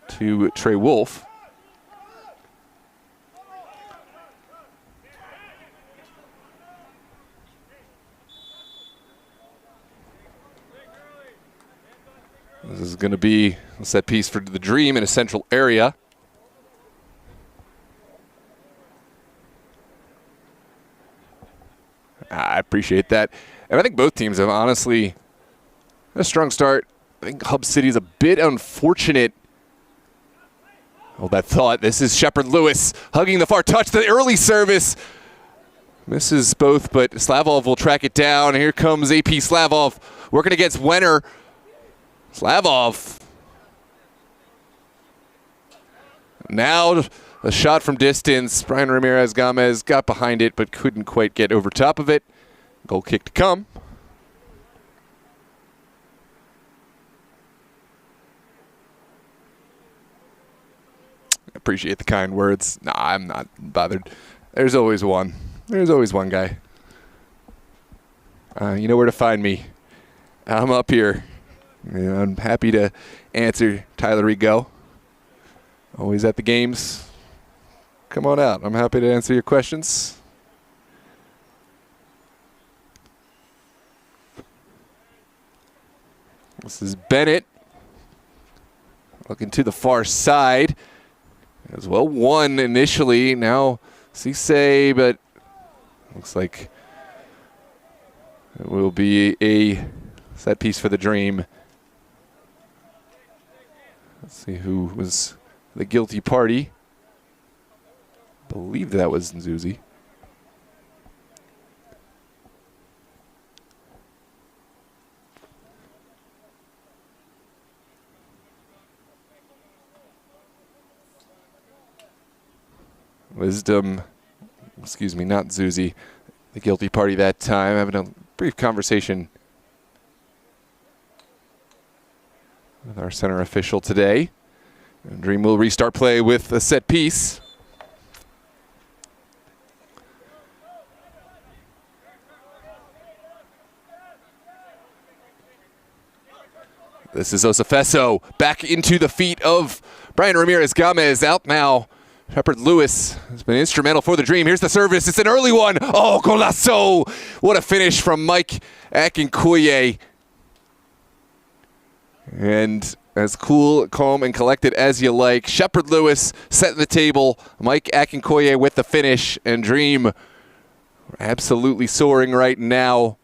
to Trey Wolf. This is going to be a set piece for the Dream in a central area. I appreciate that. And I think both teams have honestly had a strong start. I think Hub City is a bit unfortunate. Hold that thought. This is Shepard Lewis hugging the far touch. The early service misses both, but Slavov will track it down. Here comes AP Slavov working against Wenner. Slavov. Now a shot from distance. Brian Ramirez Gomez got behind it, but couldn't quite get over top of it. Goal kick to come. Appreciate the kind words. Nah, I'm not bothered. There's always one. There's always one guy. You know where to find me. I'm up here. You know, I'm happy to answer Tyler Rigo. Always at the games. Come on out. I'm happy to answer your questions. This is Bennett. Looking to the far side. As well won initially. Now Cisse, but looks like it will be a set piece for the Dream. Let's see who was the guilty party. I believe that was Nzuzi. Wisdom, excuse me, not Zuzi, the guilty party that time. Having a brief conversation with our center official today. And Dream will restart play with a set piece. This is Osafeso back into the feet of Brian Ramirez Gomez. Out now. Shepard Lewis has been instrumental for the Dream. Here's the service. It's an early one. Oh, golazo. What a finish from Mike Akinkoye. And as cool, calm, and collected as you like. Shepard Lewis setting the table. Mike Akinkoye with the finish. And Dream absolutely soaring right now.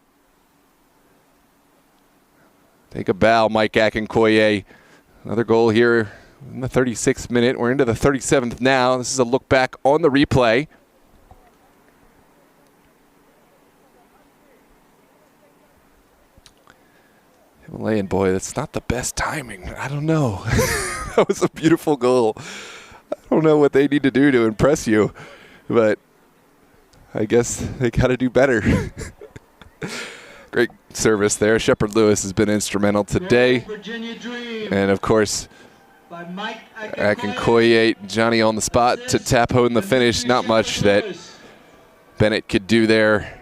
Take a bow, Mike Akinkoye. Another goal here in the 36th minute. We're into the 37th now. This is a look back on the replay. Himalayan boy, that's not the best timing. I don't know. That was a beautiful goal. I don't know what they need to do to impress you, but I guess they got to do better. Great service there. Shepard Lewis has been instrumental today. And, of course, Akinkoye, Johnny on the spot to tap home the finish. Not much that Bennett could do there.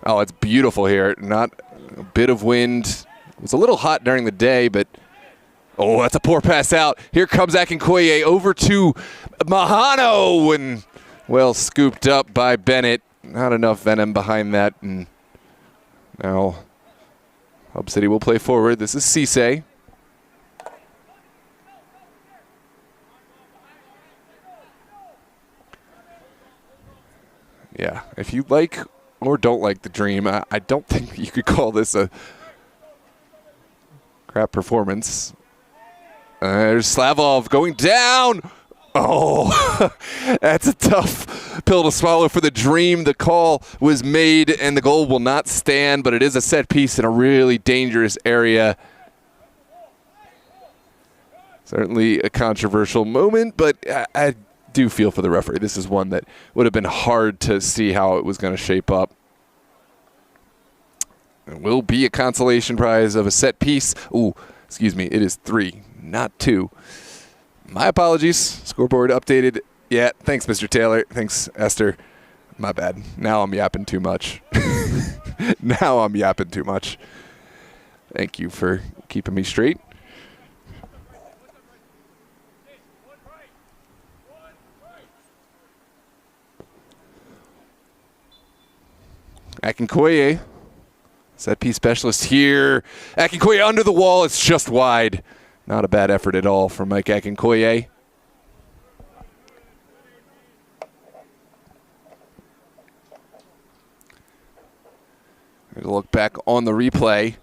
Oh, it's beautiful here. Not a bit of wind. It was a little hot during the day, but oh, that's a poor pass out. Here comes Akinkoye over to Mahano, and well scooped up by Bennett. Not enough venom behind that, and Now, Hub City will play forward. This is Cisse. Yeah, if you like or don't like the Dream, I don't think you could call this a crap performance. There's Slavov going down. Oh, that's a tough pill to swallow for the Dream. The call was made and the goal will not stand, but it is a set piece in a really dangerous area. Certainly a controversial moment, but I do feel for the referee. This is one that would have been hard to see how it was going to shape up. It will be a consolation prize of a set piece. Ooh, excuse me, it is 3, not 2. My apologies. Scoreboard updated. Yeah, thanks, Mr. Taylor. Thanks, Esther. My bad. Now I'm yapping too much. Now I'm yapping too much. Thank you for keeping me straight. Akinkoye, set piece specialist here. Akinkoye under the wall. It's just wide. Not a bad effort at all from Mike Akinkoye. Here's a look back on the replay.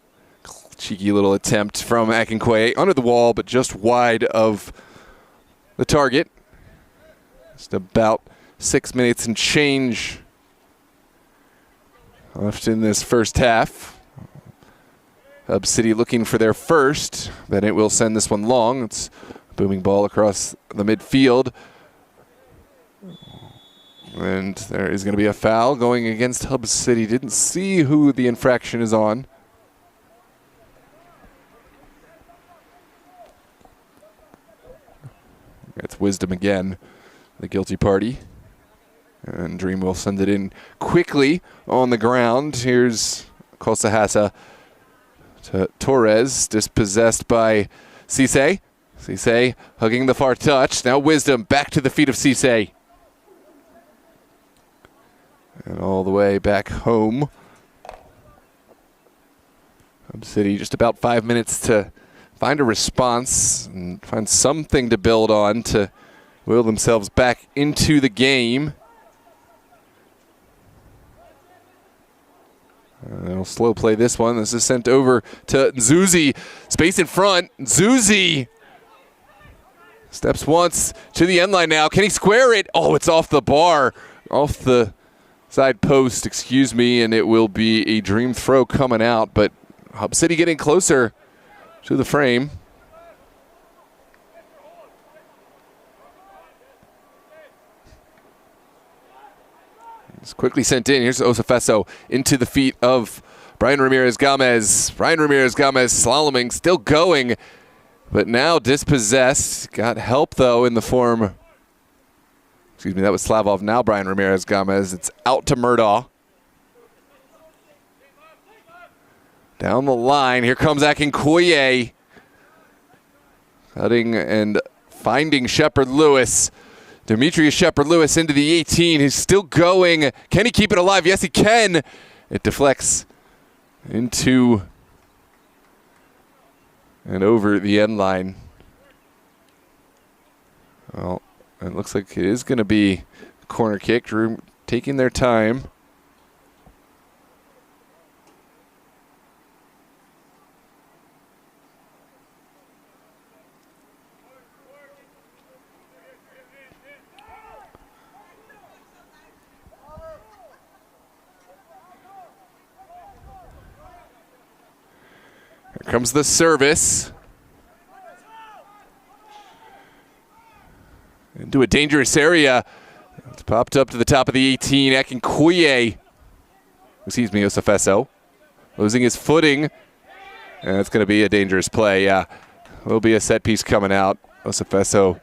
Cheeky little attempt from Akinkoye under the wall, but just wide of the target. Just about 6 minutes and change left in this first half. Hub City looking for their first. Bennett will send this one long. It's a booming ball across the midfield. And there is going to be a foul going against Hub City. Didn't see who the infraction is on. It's Wisdom again, the guilty party. And Dream will send it in quickly on the ground. Here's Kosahasa to Torres, dispossessed by Cisse. Cisse hugging the far touch. Now Wisdom back to the feet of Cisse. And all the way back home. Hub City just about 5 minutes to find a response and find something to build on to will themselves back into the game. They'll slow play this one. This is sent over to Nzuzi. Space in front. Nzuzi steps once to the end line now. Can he square it? Oh, it's off the bar. Off the side post, excuse me, and it will be a Dream throw coming out, but Hub City getting closer to the frame. It's quickly sent in. Here's Osafeso into the feet of Brian Ramirez-Gomez. Brian Ramirez-Gomez slaloming, still going, but now dispossessed. Got help, though, in the form. Excuse me, that was Slavov. Now Brian Ramirez-Gomez. It's out to Murdaugh. Down the line. Here comes Akinkoye. Cutting and finding Shepard-Lewis. Demetrius Shepard-Lewis into the 18. He's still going. Can he keep it alive? Yes, he can. It deflects into and over the end line. Well, it looks like it is going to be a corner kick. Drew taking their time. Here comes the service. Into a dangerous area. It's popped up to the top of the 18. Akinkoye, excuse me, Osafeso, losing his footing. And it's going to be a dangerous play. Yeah, will be a set piece coming out. Osafeso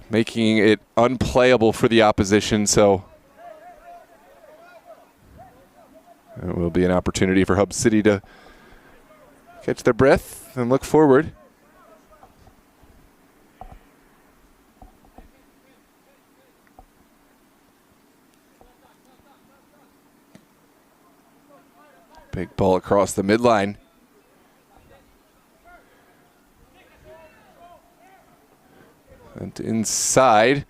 making it unplayable for the opposition. So it will be an opportunity for Hub City to catch their breath and look forward. Big ball across the midline. And inside,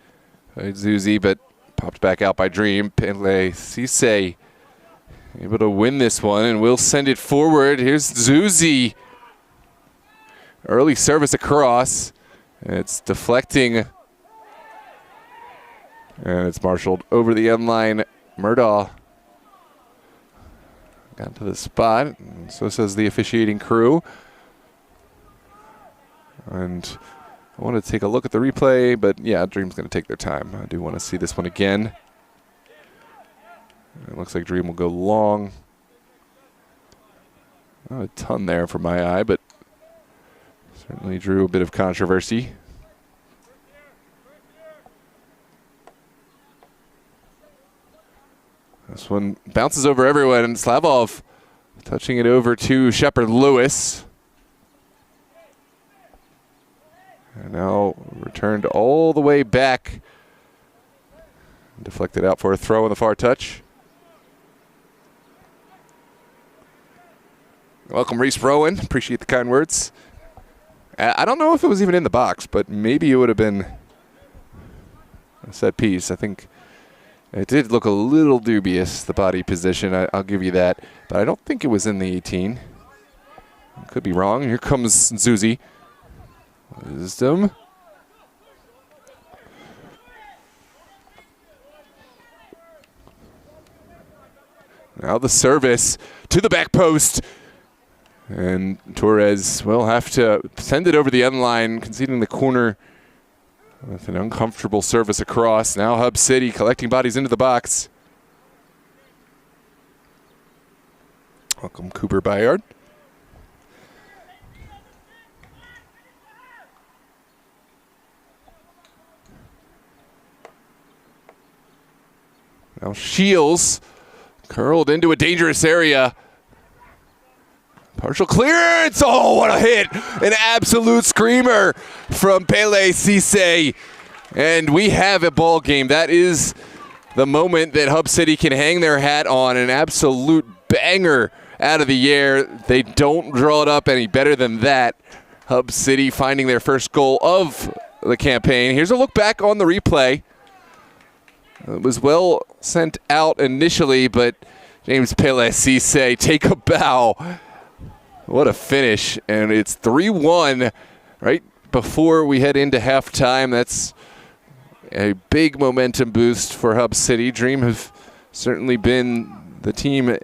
Zuzi, but popped back out by Dream. Pele Cisse able to win this one, and we'll send it forward. Here's Zuzi. Early service across. It's deflecting. And it's marshaled over the end line. Murdaugh got to the spot. And so says the officiating crew. And I want to take a look at the replay, but yeah, Dream's going to take their time. I do want to see this one again. It looks like Dream will go long. Not a ton there for my eye, but certainly drew a bit of controversy. This one bounces over everyone, and Slavov touching it over to Shepard Lewis. And now returned all the way back. Deflected out for a throw on the far touch. Welcome, Reese Rowan. Appreciate the kind words. I don't know if it was even in the box, but maybe it would have been a set piece. I think it did look a little dubious, the body position. I'll give you that. But I don't think it was in the 18. Could be wrong. Here comes Zuzi. Wisdom. Now the service to the back post. And Torres will have to send it over the end line, conceding the corner with an uncomfortable service across. Now Hub City collecting bodies into the box. Welcome, Cooper Bayard. Now Shields curled into a dangerous area. Partial clearance. Oh, what a hit. An absolute screamer from Pele Cisse. And we have a ball game. That is the moment that Hub City can hang their hat on. An absolute banger out of the air. They don't draw it up any better than that. Hub City finding their first goal of the campaign. Here's a look back on the replay. It was well sent out initially, but James Pele Cisse take a bow. What a finish, and it's 3-1 right before we head into halftime. That's a big momentum boost for Hub City. Dream have certainly been the team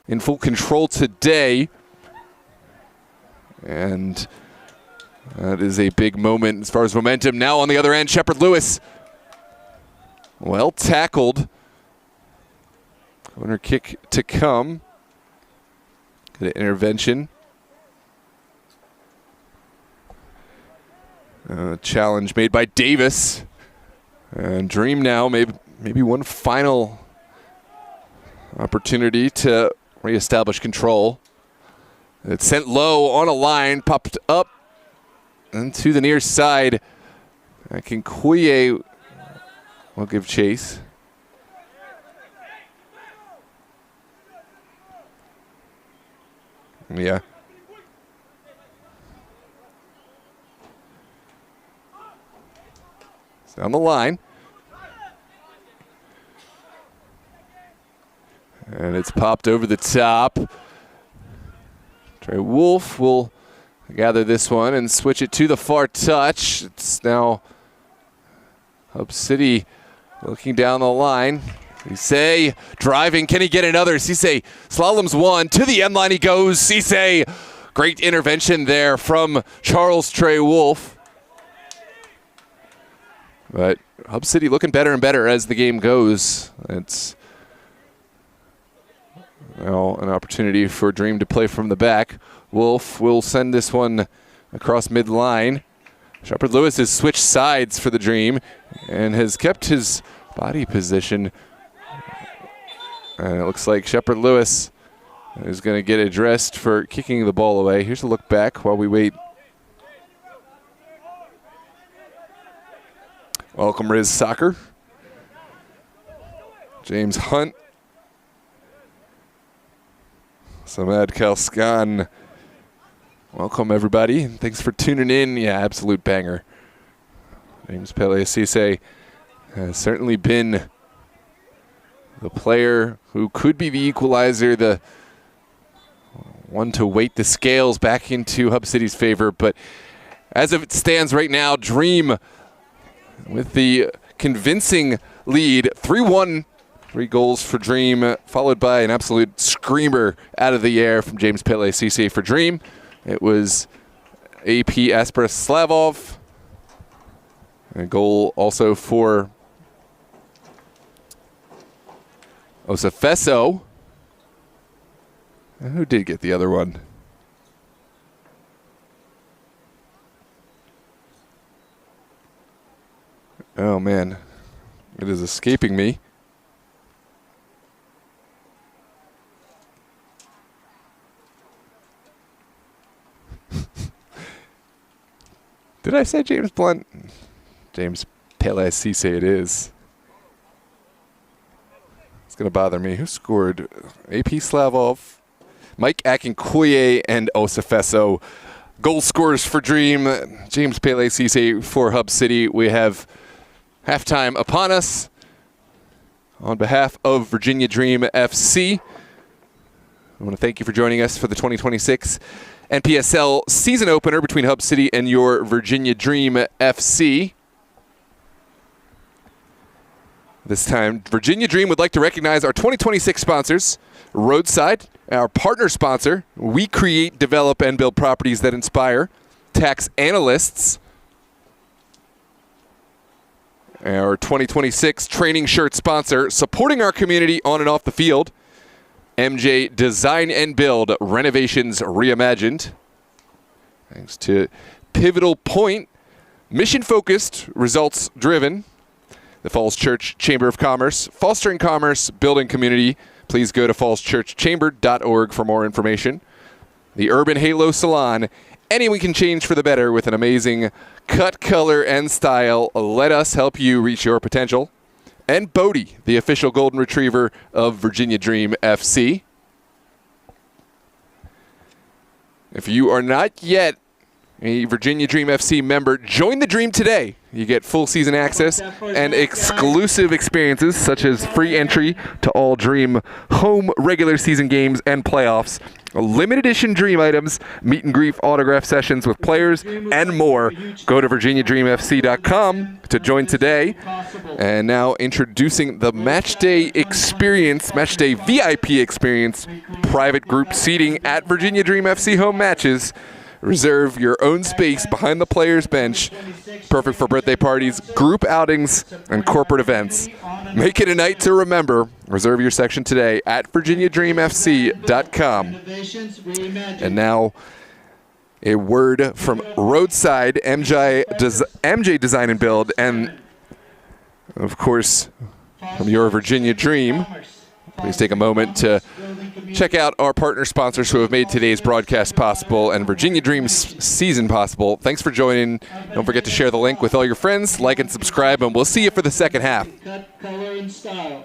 in full control today, and that is a big moment as far as momentum. Now on the other end, Shepard Lewis. Well tackled. Corner kick to come. Good intervention. Challenge made by Davis. And Dream now maybe one final opportunity to reestablish control. It's sent low on a line, popped up and to the near side. Kinkoye will give chase. Yeah. It's down the line. And it's popped over the top. Trey Wolf will gather this one and switch it to the far touch. It's now Hub City looking down the line. Cisse driving. Can he get another? Cisse slaloms one. To the end line he goes. Cisse. Great intervention there from Charles Trey Wolf. But Hub City looking better and better as the game goes. It's now an opportunity for Dream to play from the back. Wolf will send this one across midline. Shepard Lewis has switched sides for the Dream and has kept his body position. And it looks like Shepard Lewis is going to get addressed for kicking the ball away. Here's a look back while we wait. Welcome, Riz Soccer. James Hunt Samad Kalskan. Welcome, everybody. Thanks for tuning in. Yeah, absolute banger. James Pele Cisse has certainly been the player who could be the equalizer, the one to weight the scales back into Hub City's favor. But as it stands right now, Dream with the convincing lead, 3-1, 3 goals for Dream, followed by an absolute screamer out of the air from James Pele Cisse for Dream. It was AP Aspraslavov. A goal also for Osafeso. Who did get the other one? Oh, man. It is escaping me. Did I say James Blunt? James Pele Cisse it is. It's going to bother me. Who scored? AP Slavov, Mike Akinkoye, and Osafeso. Goal scorers for Dream. James Pele Cisse for Hub City. We have halftime upon us. On behalf of Virginia Dream FC, I want to thank you for joining us for the 2026 NPSL season opener between Hub City and your Virginia Dream FC. This time, Virginia Dream would like to recognize our 2026 sponsors, Roadside, our partner sponsor, we create, develop, and build properties that inspire, Tax Analysts, our 2026 training shirt sponsor, supporting our community on and off the field, MJ Design and Build, Renovations Reimagined. Thanks to Pivotal Point, mission-focused, results-driven. The Falls Church Chamber of Commerce, fostering commerce, building community. Please go to fallschurchchamber.org for more information. The Urban Halo Salon, anyone can change for the better with an amazing cut, color, and style. Let us help you reach your potential. And Bodie, the official golden retriever of Virginia Dream FC. If you are not yet a Virginia Dream FC member, join the Dream today. You get full season access and exclusive experiences such as free entry to all Dream home regular season games and playoffs, limited edition Dream items, meet and greet autograph sessions with players, and more. Go to virginiadreamfc.com to join today. And now introducing the Matchday Experience, Matchday VIP Experience, private group seating at Virginia Dream FC home matches. Reserve your own space behind the players' bench. Perfect for birthday parties, group outings, and corporate events. Make it a night to remember. Reserve your section today at virginiadreamfc.com. And now a word from Roadside, MJ Design and Build, and of course from your Virginia Dream. Please take a moment to check out our partner sponsors who have made today's broadcast possible and Virginia Dream's season possible. Thanks for joining. Don't forget to share the link with all your friends, like and subscribe, and we'll see you for the second half. Cut, color, and style.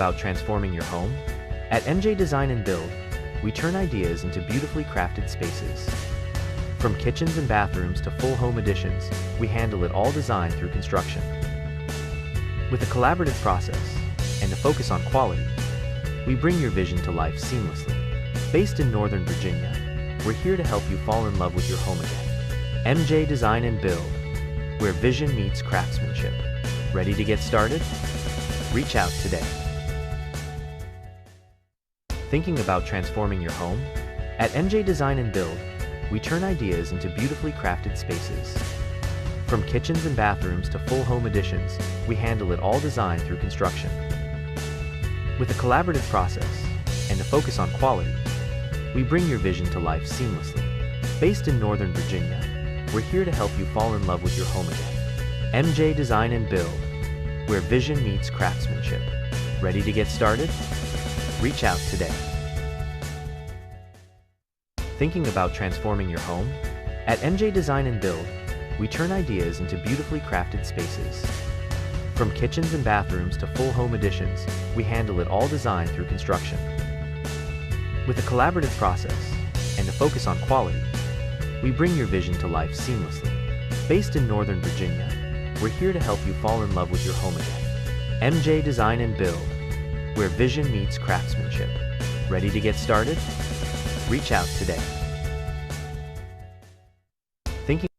about transforming your home? At NJ Design and Build, we turn ideas into beautifully crafted spaces. From kitchens and bathrooms to full home additions, we handle it all designed through construction. With a collaborative process and a focus on quality, we bring your vision to life seamlessly. Based in Northern Virginia, we're here to help you fall in love with your home again. NJ Design and Build, where vision meets craftsmanship. Ready to get started? Reach out today. Thinking about transforming your home? At NJ Design and Build, we turn ideas into beautifully crafted spaces. From kitchens and bathrooms to full home additions, we handle it all designed through construction. With a collaborative process and a focus on quality, we bring your vision to life seamlessly. Based in Northern Virginia, we're here to help you fall in love with your home again. NJ Design and Build, where vision meets craftsmanship. Ready to get started? Reach out today. Thinking about transforming your home? At NJ Design and Build, we turn ideas into beautifully crafted spaces. From kitchens and bathrooms to full home additions, we handle it all designed through construction. With a collaborative process and a focus on quality, we bring your vision to life seamlessly. Based in Northern Virginia, we're here to help you fall in love with your home again. NJ Design and Build, where vision meets craftsmanship. Ready to get started? Reach out today. Thinking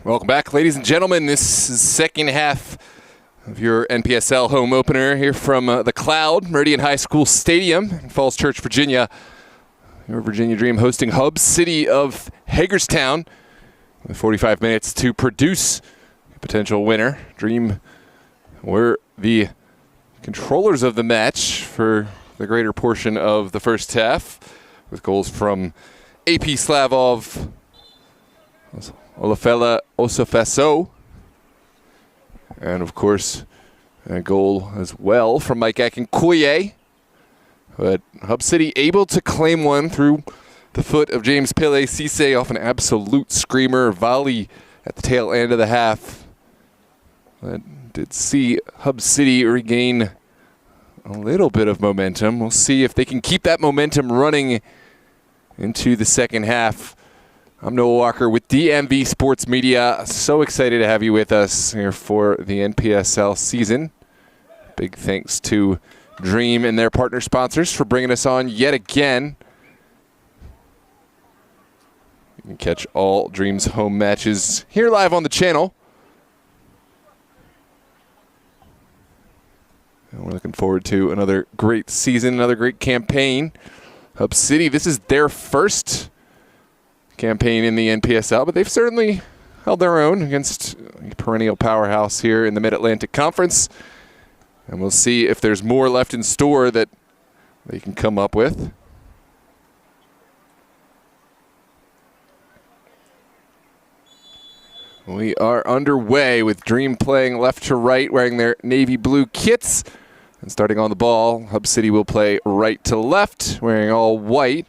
Welcome back, ladies and gentlemen. This is second half of your NPSL home opener here from the Cloud, Meridian High School Stadium in Falls Church, Virginia. Your Virginia Dream hosting Hub City of Hagerstown with 45 minutes to produce a potential winner. Dream were the controllers of the match for the greater portion of the first half, with goals from AP Slavov, Olafella Osofeso, and of course a goal as well from Mike Akinkoye. But Hub City able to claim one through the foot of James Pele Cisse off an absolute screamer volley at the tail end of the half. That did see Hub City regain a little bit of momentum. We'll see if they can keep that momentum running into the second half. I'm Noah Walker with DMV Sports Media. So excited to have you with us here for the NPSL season. Big thanks to Dream and their partner sponsors for bringing us on yet again. You can catch all Dream's home matches here live on the channel. And we're looking forward to another great season, another great campaign. Hub City, this is their first campaign in the NPSL, but they've certainly held their own against a perennial powerhouse here in the Mid-Atlantic Conference. And we'll see if there's more left in store that they can come up with. We are underway with Dream playing left to right, wearing their navy blue kits. And starting on the ball, Hub City will play right to left, wearing all white.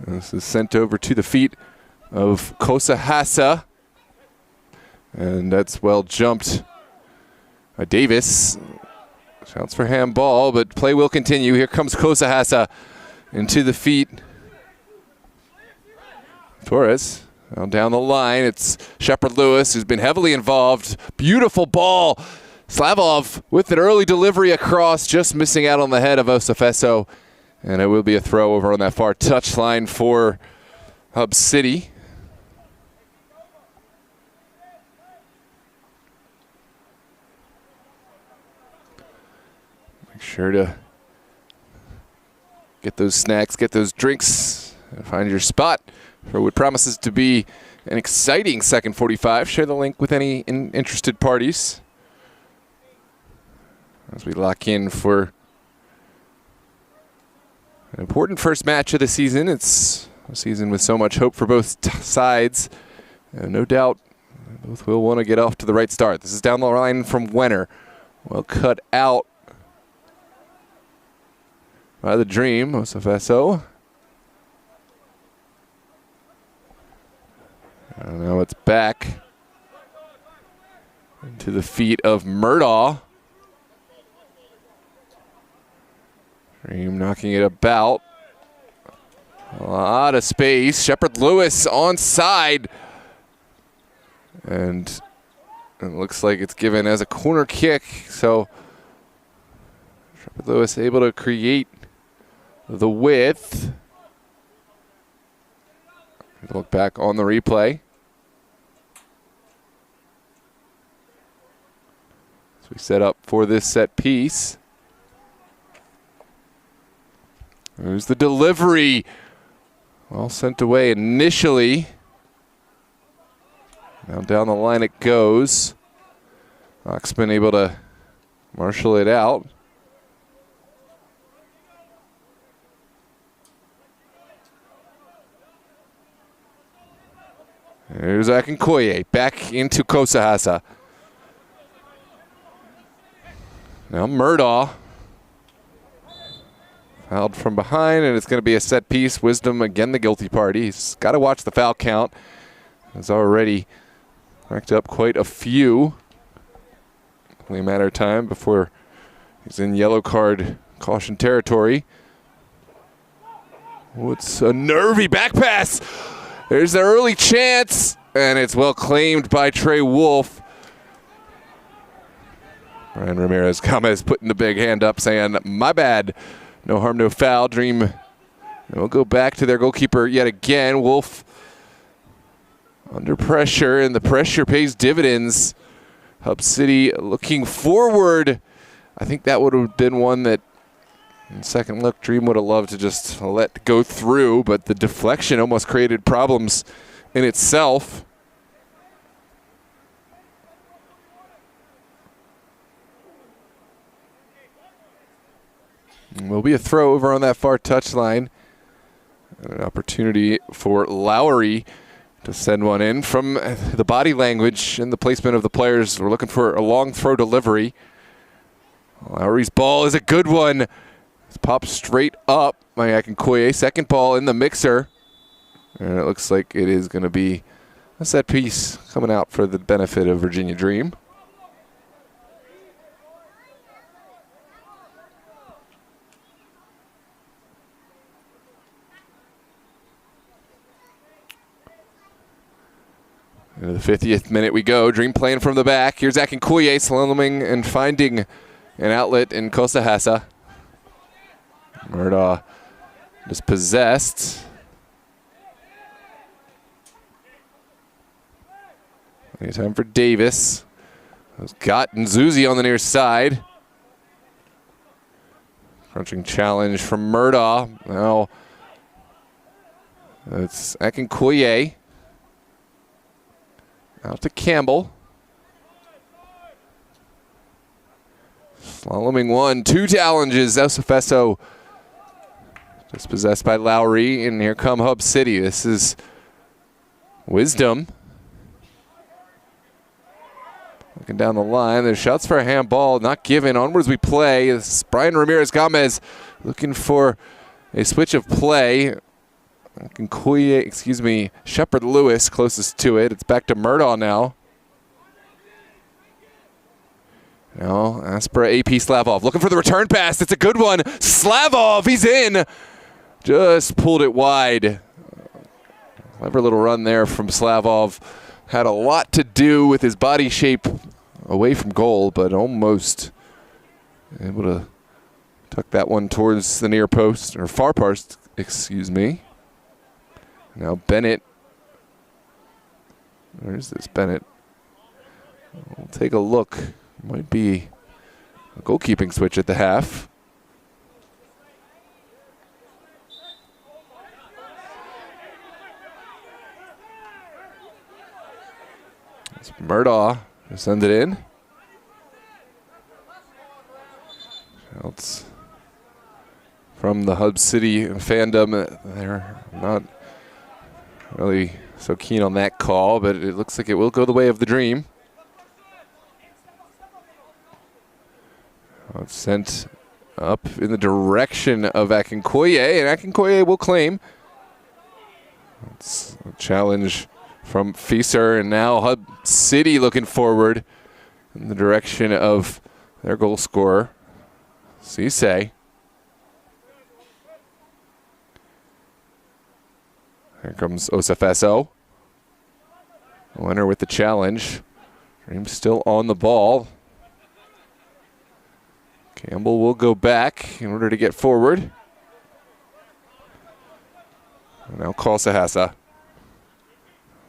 This is sent over to the feet of Kosahasa. And that's well jumped by Davis. Shouts for handball, but play will continue. Here comes Kosahasa into the feet. Torres now down the line. It's Shepard Lewis who's been heavily involved. Beautiful ball. Slavov with an early delivery across, just missing out on the head of Osofeso. And it will be a throw over on that far touchline for Hub City. Make sure to get those snacks, get those drinks, and find your spot for what promises to be an exciting second 45. Share the link with any interested parties as we lock in for an important first match of the season. It's a season with so much hope for both sides. And no doubt both will want to get off to the right start. This is down the line from Wenner. Well cut out by the Dream, Osofeso. And now it's back into the feet of Murdaugh. Dream knocking it about. A lot of space. Shepard Lewis onside. And it looks like it's given as a corner kick. So Shepard Lewis able to create the width. Look back on the replay. So we set up for this set piece. There's the delivery. Well sent away initially. Now down the line it goes. Oxman able to marshal it out. There's Akinkoye back into Kosahasa. Now Murdaugh. Fouled from behind, and it's going to be a set piece. Wisdom, again, the guilty party. He's got to watch the foul count. He's already racked up quite a few. Only a matter of time before he's in yellow card caution territory. Oh, it's a nervy back pass. There's the early chance, and it's well claimed by Trey Wolf. Brian Ramirez Gomez putting the big hand up saying, my bad. No harm, no foul. Dream will go back to their goalkeeper yet again. Wolf under pressure, and the pressure pays dividends. Hub City looking forward. I think that would have been one that, in second look, Dream would have loved to just let go through, but the deflection almost created problems in itself. And will be a throw over on that far touchline. An opportunity for Lowry to send one in. From the body language and the placement of the players, we're looking for a long throw delivery. Lowry's ball is a good one. It's popped straight up by Akinkoye. Second ball in the mixer. And it looks like it is going to be a set piece coming out for the benefit of Virginia Dream. Into the 50th minute we go. Dream playing from the back. Here's Akinkoye slaloming and finding an outlet in Kosahasa. Murdaugh dispossessed. Any time for Davis. Got Nzuzi on the near side. Crunching challenge from Murdaugh. Now it's Akinkoye. Out to Campbell. Slaloming one, two challenges. Osafeso dispossessed by Lowry, and here come Hub City. This is Wisdom. Looking down the line, there's shots for a handball, not given. Onwards we play. This is Brian Ramirez-Gomez looking for a switch of play. Shepard Lewis closest to it. It's back to Murdaugh now. Now, Aspera, AP Slavov looking for the return pass. It's a good one. Slavov, he's in. Just pulled it wide. Clever little run there from Slavov. Had a lot to do with his body shape away from goal, but almost able to tuck that one towards the near post, or far post, excuse me. Now Bennett. Where is this Bennett? We'll take a look. Might be a goalkeeping switch at the half. It's Murdaugh to send it in. Shouts from the Hub City fandom. They're not really so keen on that call, but it looks like it will go the way of the Dream. It's sent up in the direction of Akinkoye, and Akinkoye will claim. It's a challenge from Fieser, and now Hub City looking forward in the direction of their goal scorer, Cisse. Here comes Osafeso. Winner with the challenge. Dream still on the ball. Campbell will go back in order to get forward. And now Kosahasa.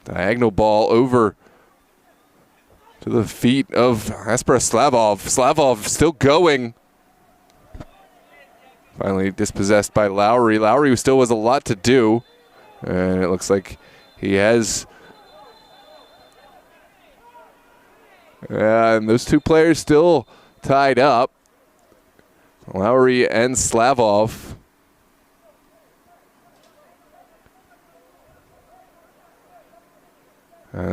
Diagonal ball over to the feet of Aspera Slavov. Slavov still going. Finally dispossessed by Lowry. Lowry still was a lot to do. And it looks like he has. And those two players still tied up. Lowry and Slavov.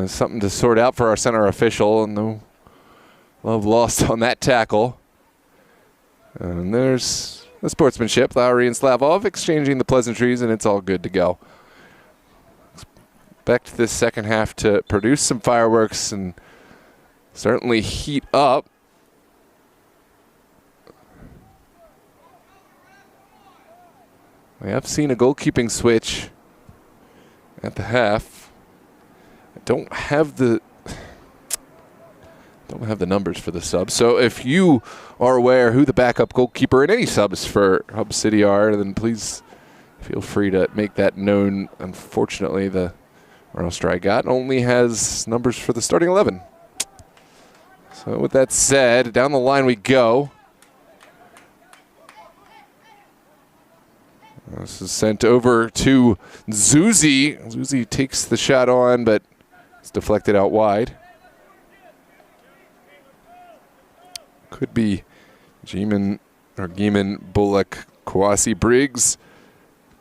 Something to sort out for our center official. No love lost on that tackle. And there's the sportsmanship. Lowry and Slavov exchanging the pleasantries, and it's all good to go. Expect this second half to produce some fireworks and certainly heat up. We have seen a goalkeeping switch at the half. I don't have the numbers for the subs. So if you are aware who the backup goalkeeper and any subs for Hub City are, then please feel free to make that known. Unfortunately, the Earl Strygot only has numbers for the starting 11. So with that said, down the line we go. This is sent over to Zuzi. Zuzi takes the shot on, but it's deflected out wide. Could be Gieman, Bullock, Kawasi, Briggs,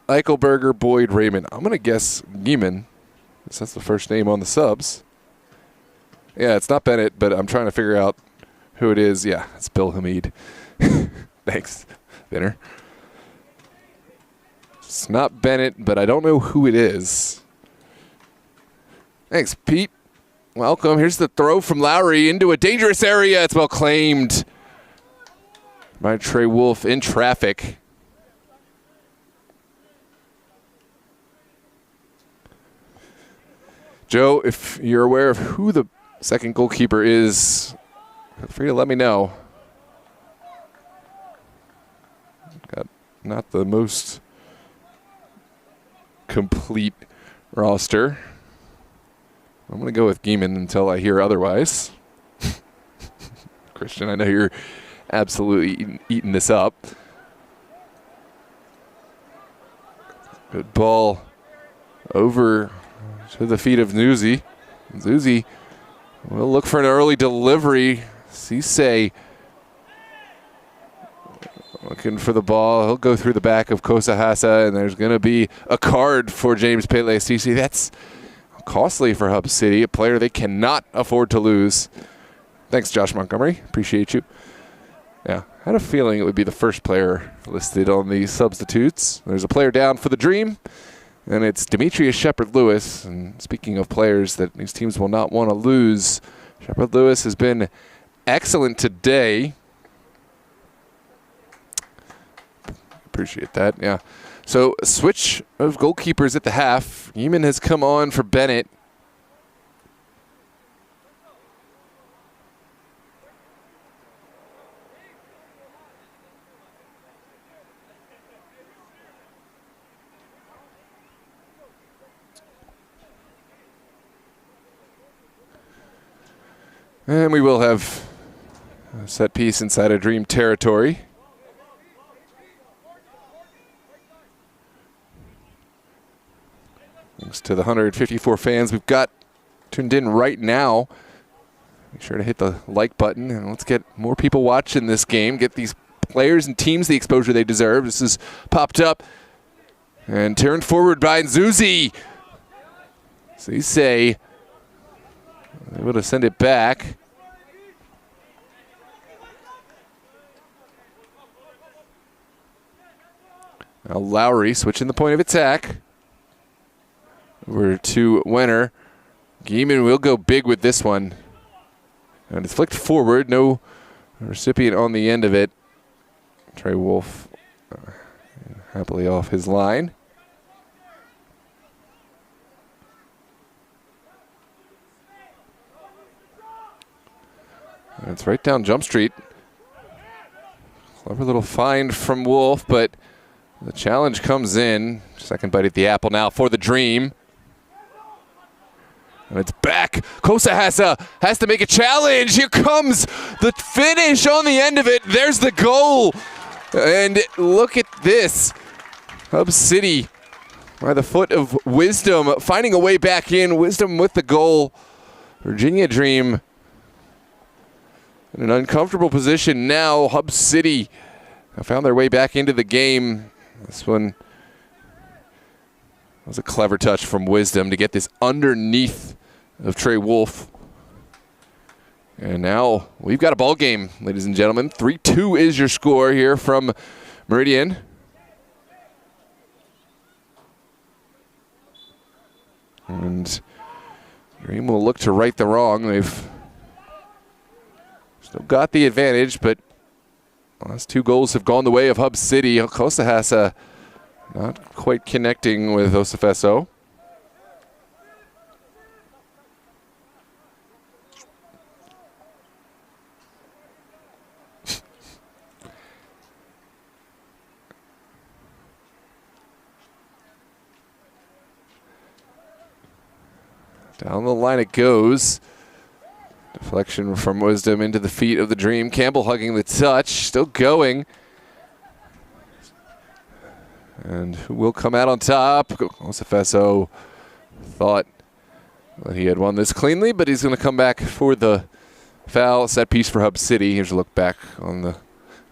Eichelberger, Boyd, Raymond. I'm going to guess Gieman. That's the first name on the subs. Yeah, it's not Bennett, but I'm trying to figure out who it is. Yeah, it's Bill Hamid. Thanks, Vinner. It's not Bennett, but I don't know who it is. Thanks, Pete. Welcome. Here's the throw from Lowry into a dangerous area. It's well claimed by Trey Wolf in traffic. Joe, if you're aware of who the second goalkeeper is, feel free to let me know. Got not the most complete roster. I'm going to go with Gieman until I hear otherwise. Christian, I know you're absolutely eating this up. Good ball over to the feet of Zuzi. Zuzi will look for an early delivery. Cisse looking for the ball. He'll go through the back of Kosahasa, and there's going to be a card for James Pele Cisse. That's costly for Hub City, a player they cannot afford to lose. Thanks, Josh Montgomery. Appreciate you. Yeah, I had a feeling it would be the first player listed on the substitutes. There's a player down for the Dream, and it's Demetrius Shepard-Lewis. And speaking of players that these teams will not want to lose, Shepard-Lewis has been excellent today. Appreciate that, yeah. So a switch of goalkeepers at the half. Eamon has come on for Bennett. And we will have a set piece inside of Dream territory. Thanks to the 154 fans we've got tuned in right now. Make sure to hit the like button and let's get more people watching this game. Get these players and teams the exposure they deserve. This is popped up and turned forward by Zuzi. Cisse able to send it back. Now Lowry switching the point of attack. Over to Wenner. Gieman will go big with this one. And it's flicked forward. No recipient on the end of it. Trey Wolf happily off his line. And it's right down Jump Street. Clever little find from Wolf, but the challenge comes in. Second bite at the apple now for the Dream. And it's back. Kosahasa has to make a challenge. Here comes the finish on the end of it. There's the goal. And look at this. Hub City by the foot of Wisdom finding a way back in. Wisdom with the goal. Virginia Dream in an uncomfortable position now. Hub City found their way back into the game. This one was a clever touch from Wisdom to get this underneath of Trey Wolf. And now we've got a ball game, ladies and gentlemen. 3-2 is your score here from Meridian. And Dream will look to right the wrong. They've still got the advantage, but the last two goals have gone the way of Hub City. Kosahasa not quite connecting with Osafeso. Down the line it goes. Deflection from Wisdom into the feet of the Dream. Campbell hugging the touch, still going. And who will come out on top? Osefeso thought that he had won this cleanly, but he's going to come back for the foul. Set piece for Hub City. Here's a look back on the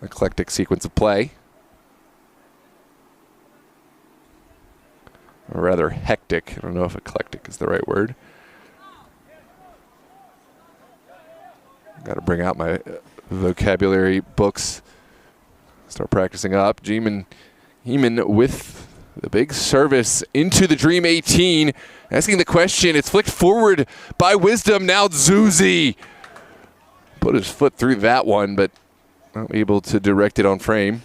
eclectic sequence of play. Or rather hectic. I don't know if eclectic is the right word. Got to bring out my vocabulary books. Start practicing up. Heeman with the big service into the Dream 18. Asking the question. It's flicked forward by Wisdom. Now Zuzi put his foot through that one, but not able to direct it on frame.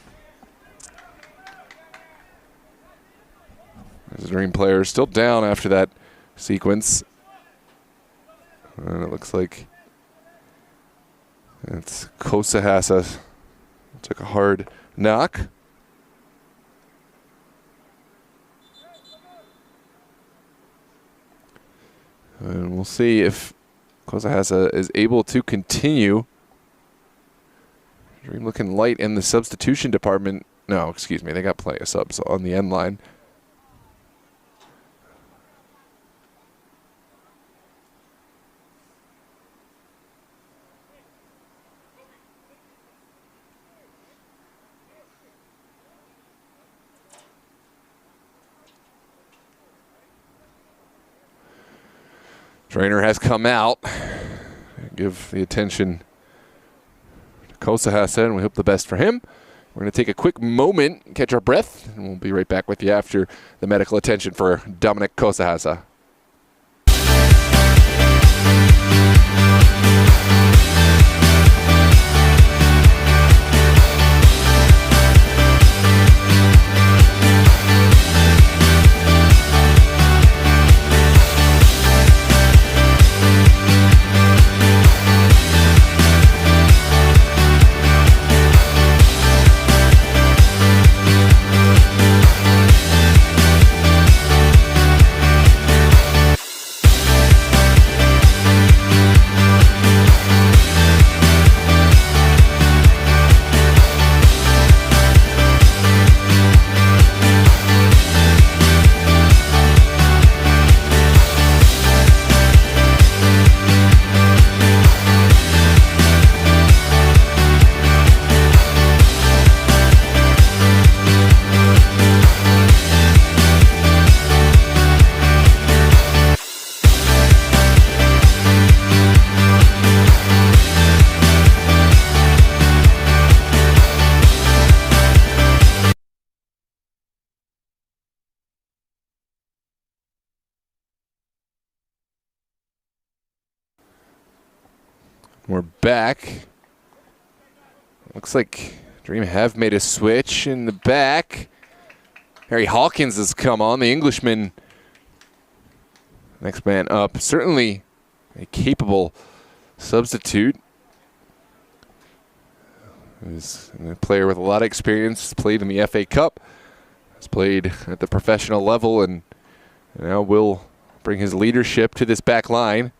There's a Dream player still down after that sequence. And it looks like it's Kosahasa. Took a hard knock. And we'll see if Kosahasa is able to continue. Dream looking light in the substitution department. No, excuse me, they got plenty of subs on the end line. Trainer has come out. Give the attention to Kosahasa, and we hope the best for him. We're going to take a quick moment, catch our breath, and we'll be right back with you after the medical attention for Dominic Kosahasa. We're back. Looks like Dream have made a switch in the back. Harry Hawkins has come on, the Englishman. Next man up. Certainly a capable substitute. He's a player with a lot of experience. Played in the FA Cup. Has played at the professional level and now will bring his leadership to this back line.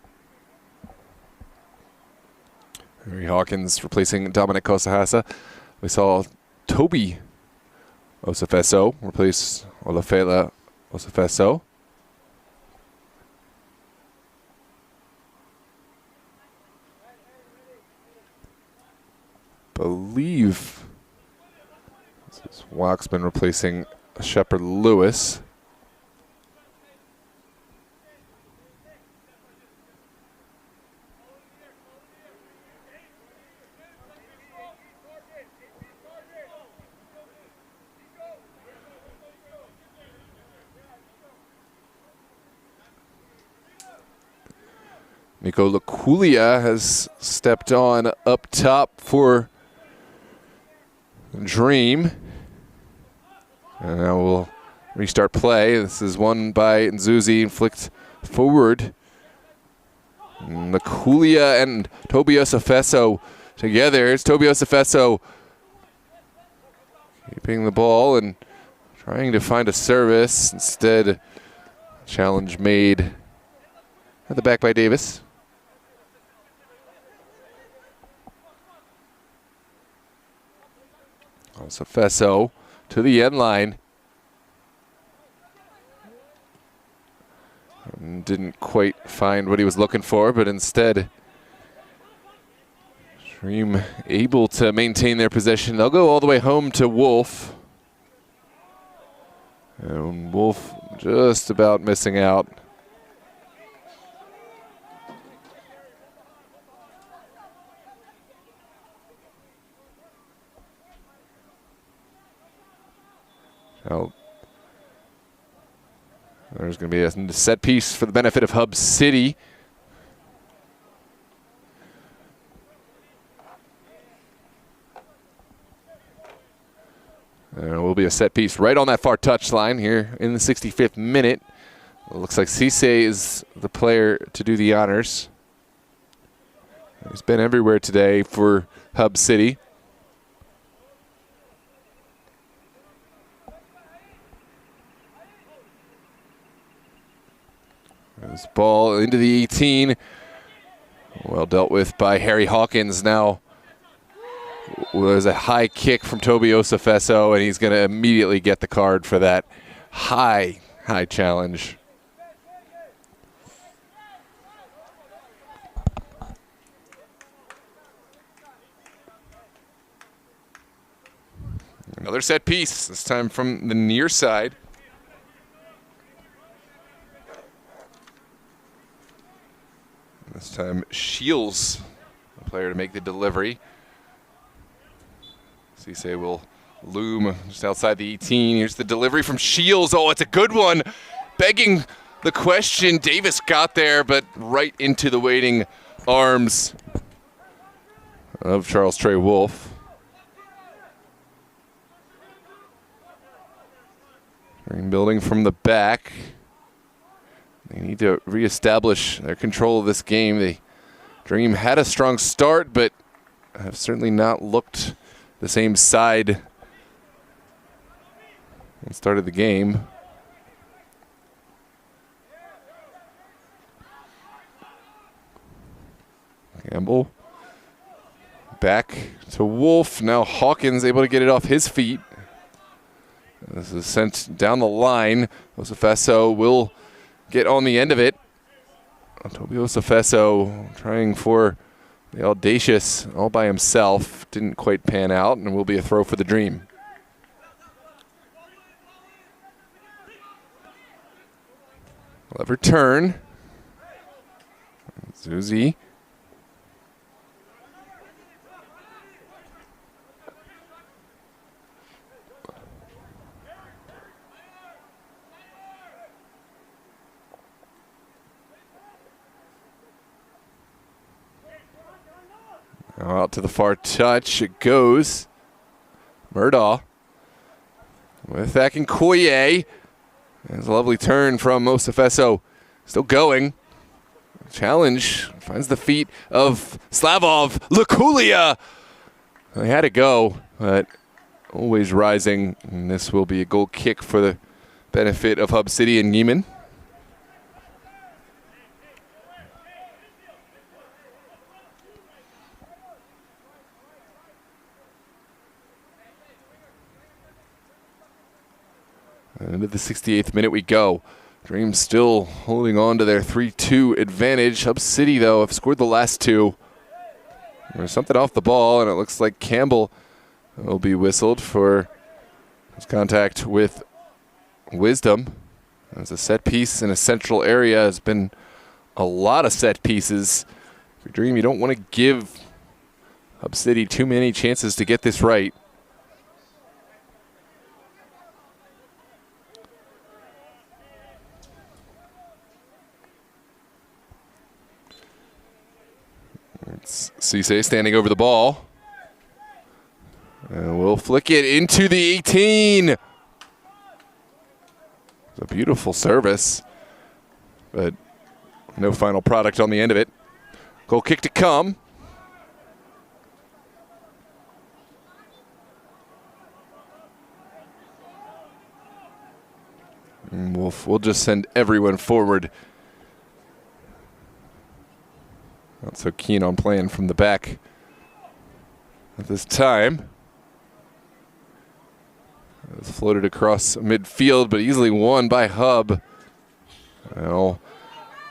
Harry Hawkins replacing Dominic Kosahasa. We saw Toby Osefeso replace Olafela Osefeso. Believe this is Waxman replacing Shepard Lewis. Nico Laculia has stepped on up top for Dream. And now we'll restart play. This is won by Nzuzi and flicked forward. Laculia and Toby Osefeso together. It's Toby Osefeso keeping the ball and trying to find a service. Instead, challenge made At the back by Davis. So Fesso to the end line. Didn't quite find what he was looking for, but instead Dream able to maintain their possession. They'll go all the way home to Wolf. And Wolf just about missing out. Now, there's going to be a set piece for the benefit of Hub City. There will be a set piece right on that far touchline here in the 65th minute. It looks like Cisse is the player to do the honors. He's been everywhere today for Hub City. This ball into the 18. Well dealt with by Harry Hawkins. Now there's a high kick from Toby Osafeso, and he's going to immediately get the card for that high challenge. Another set piece, this time from the near side. This time Shields, the player to make the delivery. Cisse will loom just outside the 18. Here's the delivery from Shields. Oh, it's a good one. Begging the question. Davis got there, but right into the waiting arms of Charles Trey Wolf. Dream building from the back. They need to reestablish their control of this game. The Dream had a strong start, but have certainly not looked the same side and started the game. Campbell back to Wolf. Now Hawkins able to get it off his feet. This is sent down the line. Osafeso will get on the end of it. Toby Osafeso trying for the audacious all by himself. Didn't quite pan out, and will be a throw for the Dream. Lever turn. Zuzi. Out to the far touch, it goes. Murdaugh with Akinkoye. There's a lovely turn from Osafeso. Still going. Challenge finds the feet of Slavov. Lukulia. They had to go, but always rising. And this will be a goal kick for the benefit of Hub City and Neiman. And into the 68th minute we go. Dream still holding on to their 3-2 advantage. Hub City, though, have scored the last two. There's something off the ball, and it looks like Campbell will be whistled for his contact with Wisdom. There's a set piece in a central area. Has been a lot of set pieces. For Dream, you don't want to give Hub City too many chances to get this right. It's Cisse standing over the ball. And we'll flick it into the 18. It's a beautiful service, but no final product on the end of it. Goal kick to come. And we'll just send everyone forward Not so keen on playing from the back at this time. It was floated across midfield, but easily won by Hub. Well,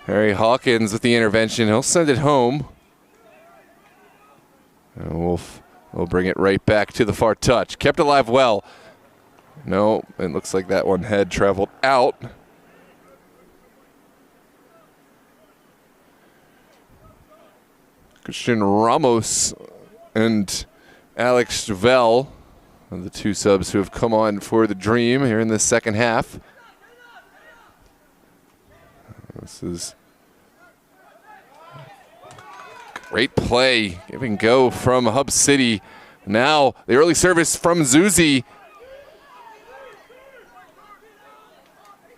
Harry Hawkins with the intervention. He'll send it home. And Wolf will bring it right back to the far touch. Kept alive well. No, it looks like that one had traveled out. Christian Ramos and Alex Javel are the two subs who have come on for the Dream here in the second half. This is great play, give and go from Hub City. Now the early service from Zuzi.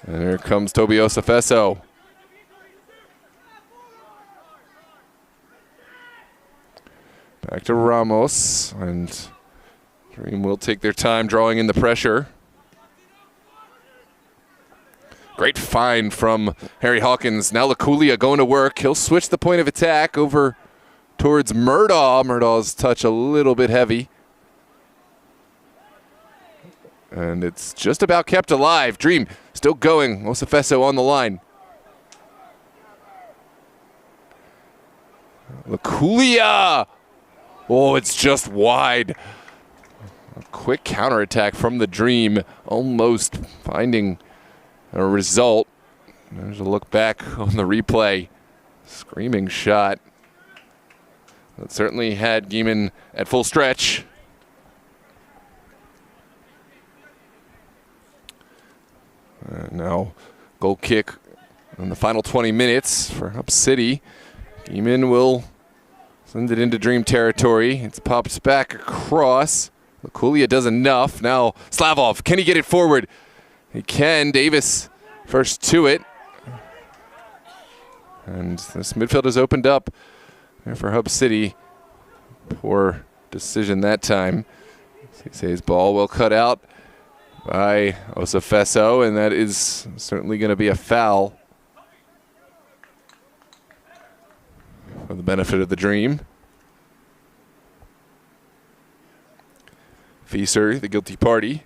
And here comes Toby Osafeso. Back to Ramos, and Dream will take their time drawing in the pressure. Great find from Harry Hawkins. Now Laculia going to work. He'll switch the point of attack over towards Murdaugh. Murdaugh's touch a little bit heavy. And it's just about kept alive. Dream still going. Osafeso on the line. Laculia! Oh, it's just wide. A quick counterattack from the Dream, almost finding a result. There's a look back on the replay. Screaming shot. That certainly had Gieman at full stretch. Now, goal kick in the final 20 minutes for Hub City. Gieman will send it into Dream territory. It's popped back across. Laculia does enough. Now Slavov, can he get it forward? He can. Davis first to it. And this midfield has opened up there for Hub City. Poor decision that time. Cisse's ball well cut out by Osafeso, and that is certainly going to be a foul for the benefit of the Dream. Fieser, the guilty party.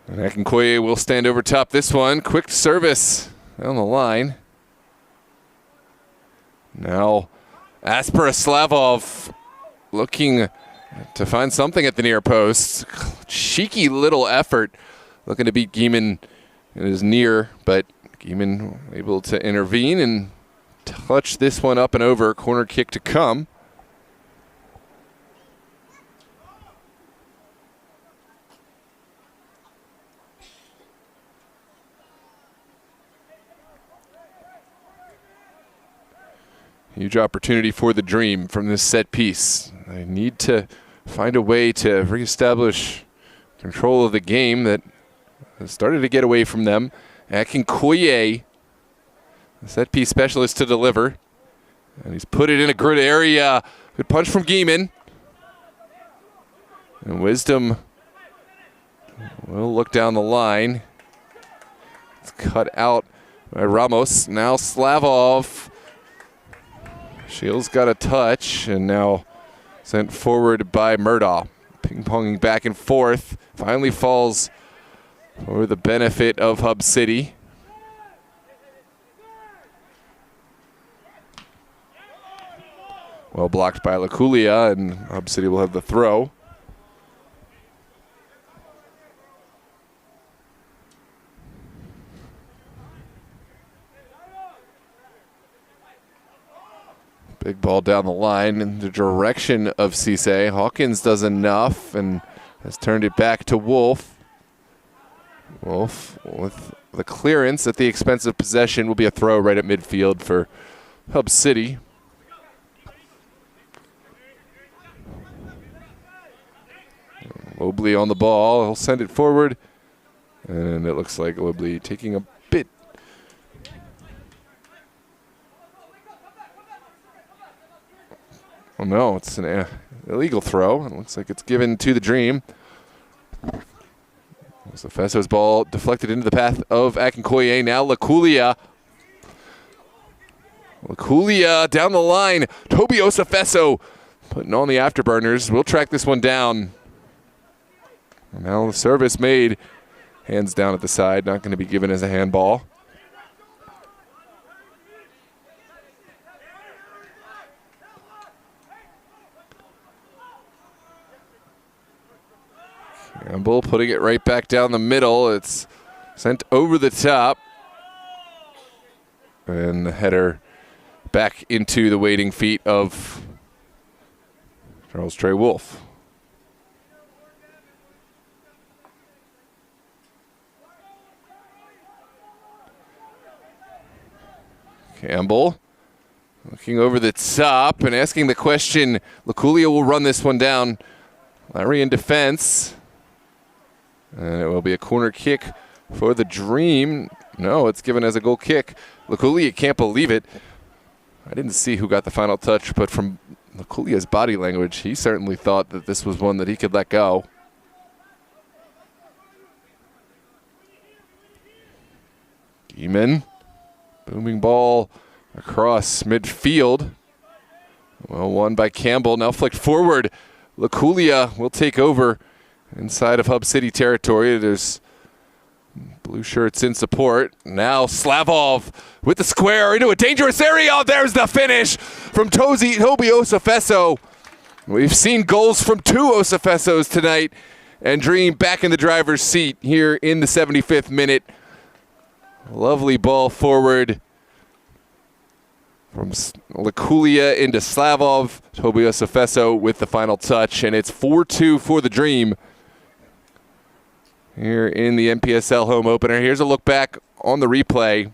And Akinkoye will stand over top this one. Quick service on the line. Now Aspera Slavov looking to find something at the near post. Cheeky little effort looking to beat Gieman in his near, but Gieman able to intervene and touch this one up and over. Corner kick to come. Huge opportunity for the Dream from this set piece. They need to find a way to reestablish control of the game that has started to get away from them. Akinkoye, the set piece specialist to deliver. And he's put it in a good area. Good punch from Gieman. And Wisdom will look down the line. It's cut out by Ramos. Now Slavov. Shields got a touch, and now sent forward by Murdaugh. Ping-ponging back and forth. Finally falls for the benefit of Hub City. Well blocked by Laculia, and Hub City will have the throw. Big ball down the line in the direction of Cisse. Hawkins does enough and has turned it back to Wolf. Wolf with the clearance at the expense of possession will be a throw right at midfield for Hub City. Mobley on the ball. He'll send it forward. And it looks like Mobley taking a bit. Oh no, it's an illegal throw. It looks like it's given to the Dream. Osafeso's ball deflected into the path of Akinkoye. Now Lakulia. Lakulia down the line. Toby Osafeso putting on the afterburners. We'll track this one down. And now the service made. Hands down at the side. Not going to be given as a handball. Campbell putting it right back down the middle. It's sent over the top. And the header back into the waiting feet of Charles Trey Wolf. Campbell looking over the top and asking the question. Lakulia will run this one down. Larry in defense. And it will be a corner kick for the Dream. No, it's given as a goal kick. Lakulia can't believe it. I didn't see who got the final touch, but from Lakulia's body language, he certainly thought that this was one that he could let go. Geeman, booming ball across midfield. Well won by Campbell, now flicked forward. Lakulia will take over inside of Hub City territory. There's blue shirts in support. Now Slavov with the square into a dangerous area. Oh, there's the finish from Toby Osafeso. We've seen goals from two Osafesos tonight, and Dream back in the driver's seat here in the 75th minute. Lovely ball forward from Lakulia into Slavov. Toby Osafeso with the final touch, and it's 4-2 for the Dream here in the NPSL home opener. Here's a look back on the replay.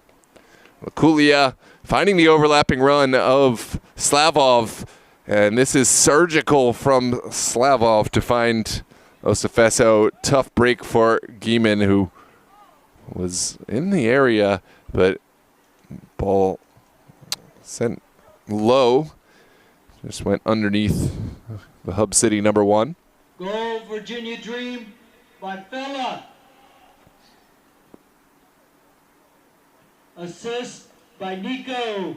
Lakulia finding the overlapping run of Slavov, and this is surgical from Slavov to find Osafeso. Tough break for Geeman, who was in the area, but ball sent low. Just went underneath the Hub City number 1. Goal, Virginia Dream by Fella. Assist by Nico.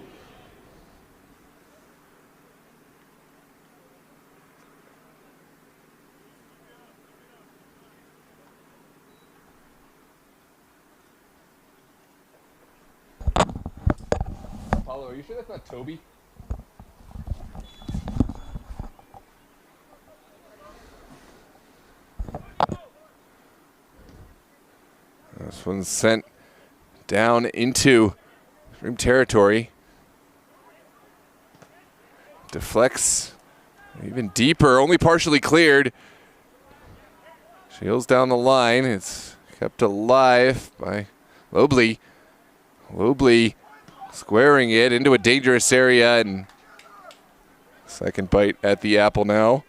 Paulo, are you sure that's not Toby? This one's sent down into Dream territory. Deflects even deeper, only partially cleared. Shields down the line. It's kept alive by Lobley. Lobley squaring it into a dangerous area, and second bite at the apple now.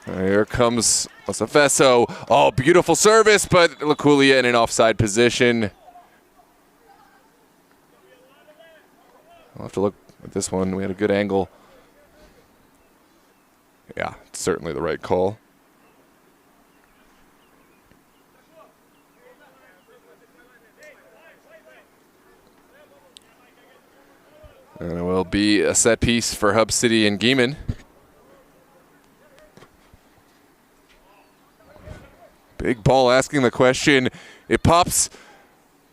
Here comes Osafeso. Oh, beautiful service, but Lakulia in an offside position. I'll have to look at this one. We had a good angle. Yeah, it's certainly the right call. And it will be a set piece for Hub City and Geeman. Big ball asking the question. It pops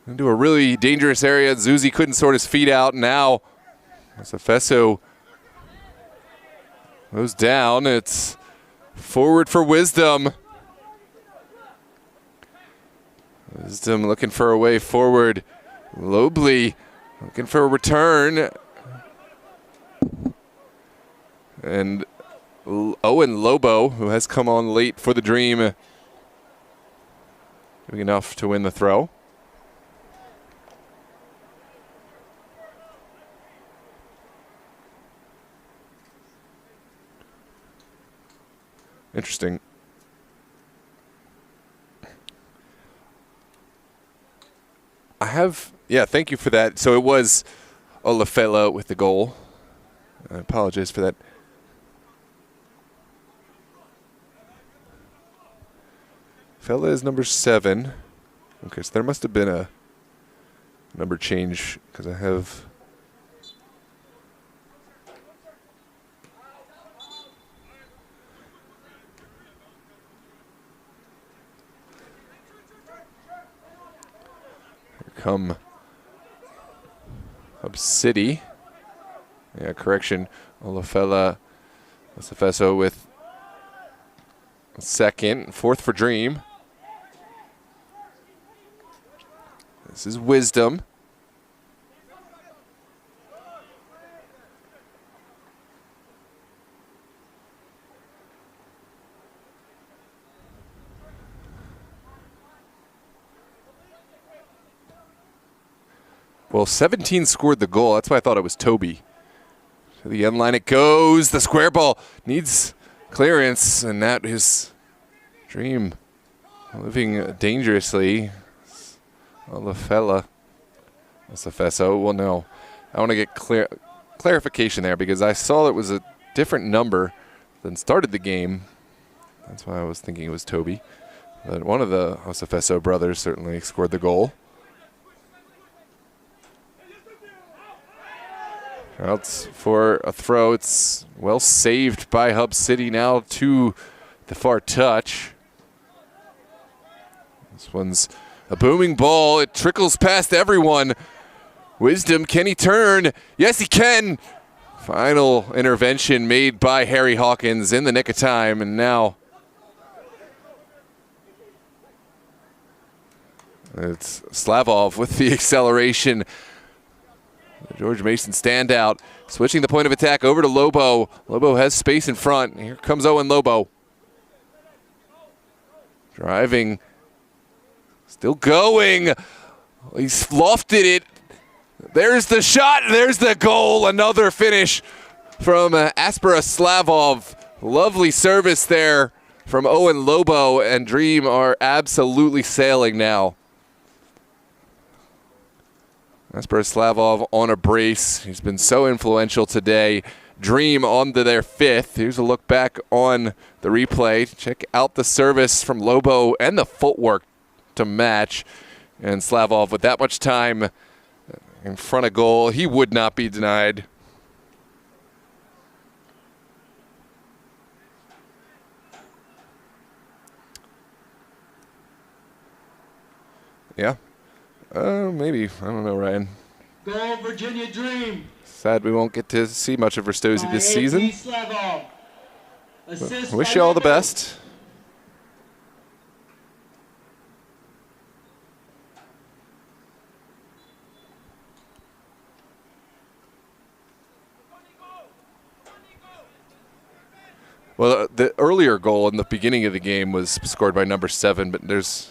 into a really dangerous area. Zuzi couldn't sort his feet out. Now Osafeso goes down. It's forward for Wisdom. Wisdom looking for a way forward. Lobley looking for a return. And Owen Lobo, who has come on late for the Dream, doing enough to win the throw. Interesting. Yeah, thank you for that. So it was Olafella with the goal. I apologize for that. Olofella is number 7. Okay, so there must have been a number change because I have. Here come Hub City. Yeah, correction. Olofella Osafeso with 2nd, 4th for Dream. This is Wisdom. Well, 17 scored the goal. That's why I thought it was Toby. To the end line it goes. The square ball needs clearance, and that is Dream living dangerously. Olofella Osafeso. Well, no. I want to get clarification there because I saw it was a different number than started the game. That's why I was thinking it was Toby. But one of the Osafeso brothers certainly scored the goal. Out for a throw. It's well saved by Hub City now to the far touch. This one's a booming ball. It trickles past everyone. Wisdom, can he turn? Yes, he can. Final intervention made by Harry Hawkins in the nick of time, and now it's Slavov with the acceleration. The George Mason standout, switching the point of attack over to Lobo. Lobo has space in front. Here comes Owen Lobo. Driving. Still going. He's lofted it. There's the shot. There's the goal. Another finish from Aspera Slavov. Lovely service there from Owen Lobo, and Dream are absolutely sailing now. Aspera Slavov on a brace. He's been so influential today. Dream on to their 5th. Here's a look back on the replay. Check out the service from Lobo and the footwork to match. And Slavov, with that much time in front of goal, he would not be denied. Yeah. Maybe. I don't know, Ryan. Go Virginia Dream. Sad we won't get to see much of Verstozy this season. Wish you all the best. Well, the earlier goal in the beginning of the game was scored by number 7, but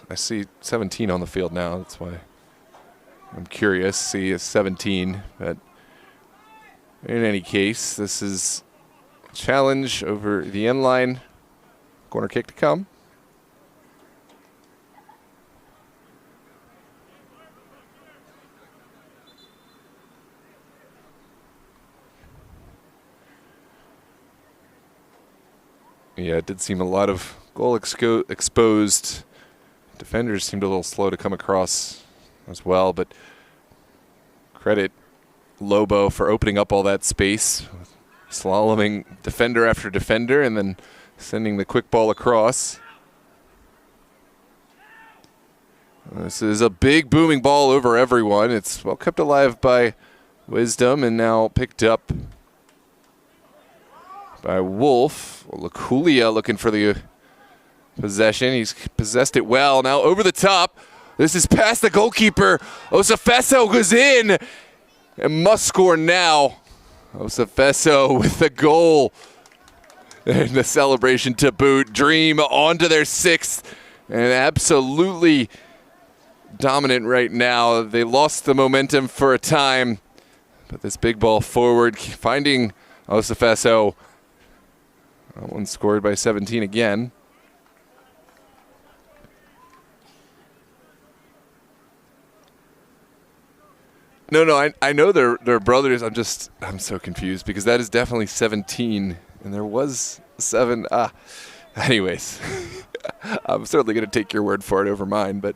I see 17 on the field now. That's why I'm curious. See, it's 17, but in any case, this is a challenge over the end line. Corner kick to come. Yeah, it did seem a lot of goal exposed. Defenders seemed a little slow to come across as well, but credit Lobo for opening up all that space, slaloming defender after defender, and then sending the quick ball across. This is a big booming ball over everyone. It's well kept alive by Wisdom and now picked up by Wolf. Laculia looking for the possession. He's possessed it well. Now over the top. This is past the goalkeeper. Osafeso goes in and must score now. Osafeso with the goal. And the celebration to boot. Dream onto their 6th. And absolutely dominant right now. They lost the momentum for a time. But this big ball forward, finding Osafeso. That one scored by 17 again. No, I know they're brothers. I'm so confused because that is definitely 17, and there was 7. Anyways, I'm certainly going to take your word for it over mine, but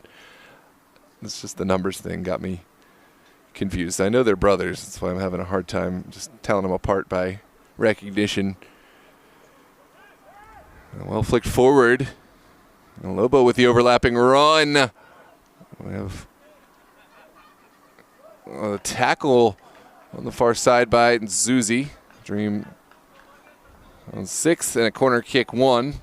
it's just the numbers thing got me confused. I know they're brothers. That's why I'm having a hard time just telling them apart by recognition. Well flicked forward. And Lobo with the overlapping run. We have a tackle on the far side by Zuzi. Dream on 6th and a corner kick 1.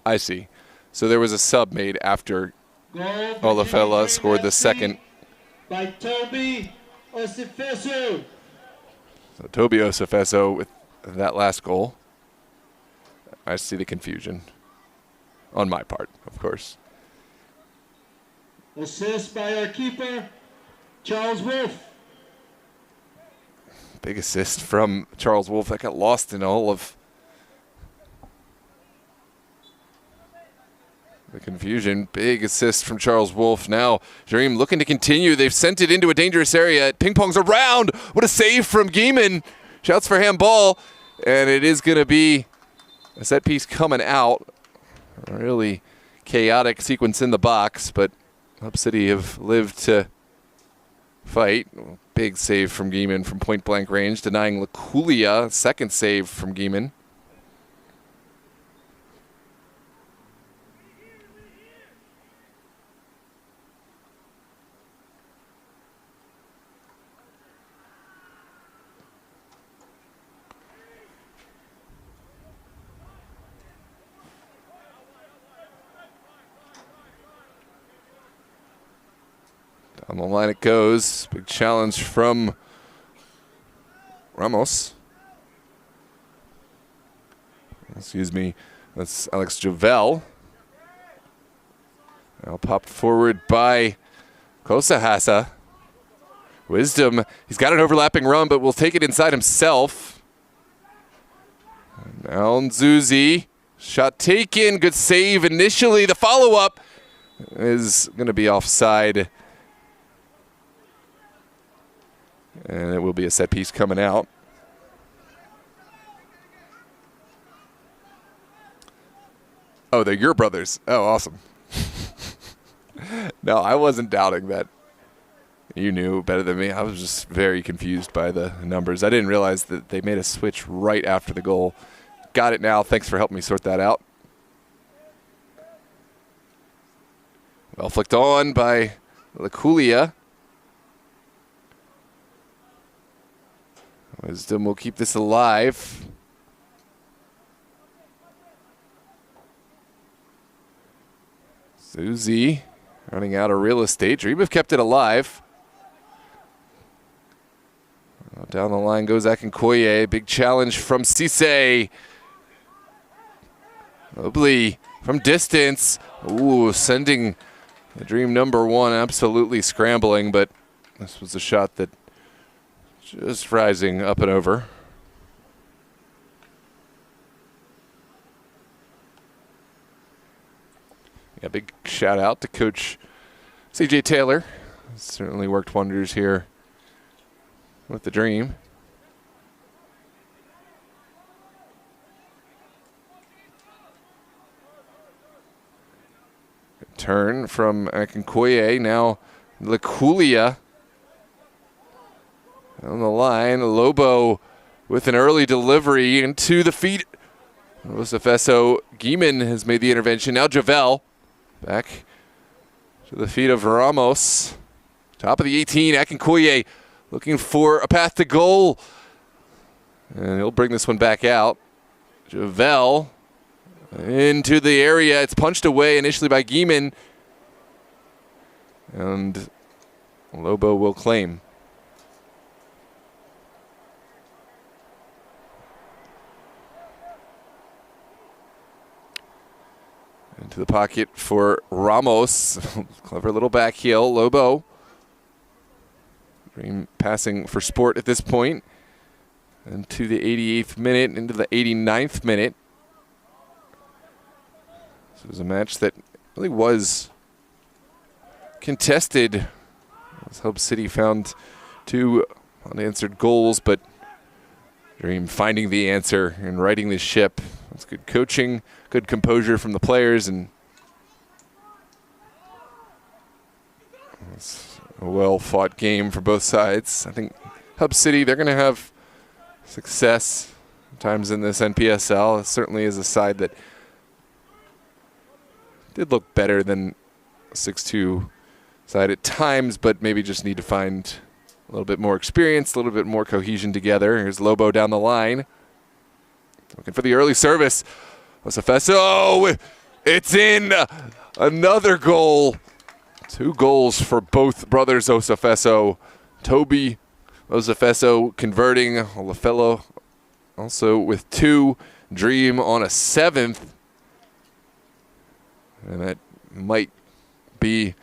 I see. So there was a sub made after Olafella scored the second. By Toby Osifeso. So Toby Osifeso with that last goal. I see the confusion. On my part, of course. Assist by our keeper, Charles Wolf. Big assist from Charles Wolf. That got lost in all of the confusion. Big assist from Charles Wolf. Now, Dream looking to continue. They've sent it into a dangerous area. It ping-pongs around. What a save from Gieman. Shouts for handball. And it is going to be a set piece coming out. A really chaotic sequence in the box, but Hub City have lived to fight. Big save from Gieman from point-blank range, denying Laculia. Second save from Gieman. Down the line it goes. Big challenge from Ramos. Excuse me. That's Alex Javel. Now popped forward by Kosahasa. Wisdom. He's got an overlapping run, but will take it inside himself. And now Nzuzi. Shot taken. Good save initially. The follow-up is going to be offside. And it will be a set piece coming out. Oh, they're your brothers. Oh, awesome. No, I wasn't doubting that. You knew better than me. I was just very confused by the numbers. I didn't realize that they made a switch right after the goal. Got it now. Thanks for helping me sort that out. Well flicked on by Laculia. Wisdom will keep this alive. Susie running out of real estate. Dream have kept it alive. Down the line goes Akinkoye. Big challenge from Cisse. Mobley from distance. Ooh, sending the Dream number 1 absolutely scrambling, but this was a shot that just rising up and over. Yeah, big shout out to Coach CJ Taylor. Certainly worked wonders here with the Dream. Good turn from Akinkoye. Now Laculia on the line. Lobo with an early delivery into the feet. Osifeso. Gieman has made the intervention. Now Javel back to the feet of Ramos. Top of the 18. Akinkoye looking for a path to goal. And he'll bring this one back out. Javel into the area. It's punched away initially by Gieman. And Lobo will claim. Into the pocket for Ramos. Clever little back heel. Lobo. Dream passing for sport at this point. And to the 88th minute, into the 89th minute. This was a match that really was contested. As Hub City found 2 unanswered goals, but Dream finding the answer and righting the ship. That's good coaching, good composure from the players, and it's a well-fought game for both sides. I think Hub City, they're going to have success times in this NPSL. It certainly is a side that did look better than a 6-2 side at times, but maybe just need to find a little bit more experience, a little bit more cohesion together. Here's Lobo down the line. Looking for the early service. Osafeso, it's in. Another goal. 2 goals for both brothers Osafeso. Toby Osafeso converting. Olafelo also with 2. Dream on a 7th. And that might be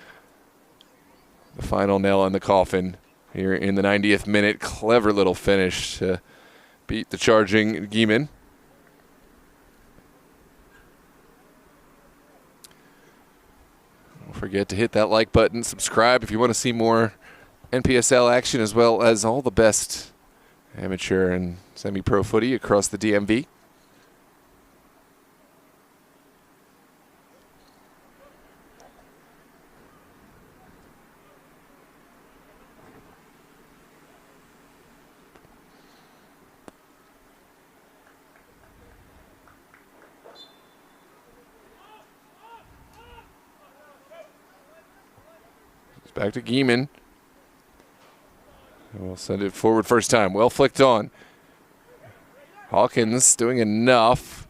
the final nail in the coffin here in the 90th minute. Clever little finish to beat the charging Geeman. Don't forget to hit that like button, subscribe if you want to see more NPSL action, as well as all the best amateur and semi-pro footy across the DMV. Back to Geeman. We'll send it forward first time. Well flicked on. Hawkins doing enough.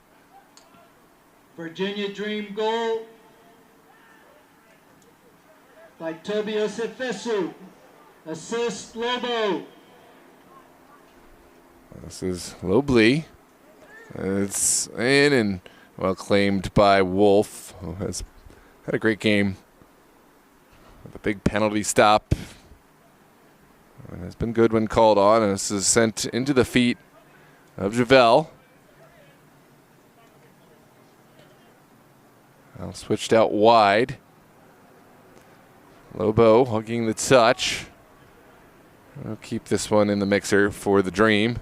Virginia Dream goal by Toby Osefesu. Assist Lobo. This is Loblee. It's in and well claimed by Wolf, who has had a great game. With a big penalty stop. And has been good when called on. And this is sent into the feet of Javel. Now switched out wide. Lobo hugging the touch. I'll keep this one in the mixer for the Dream.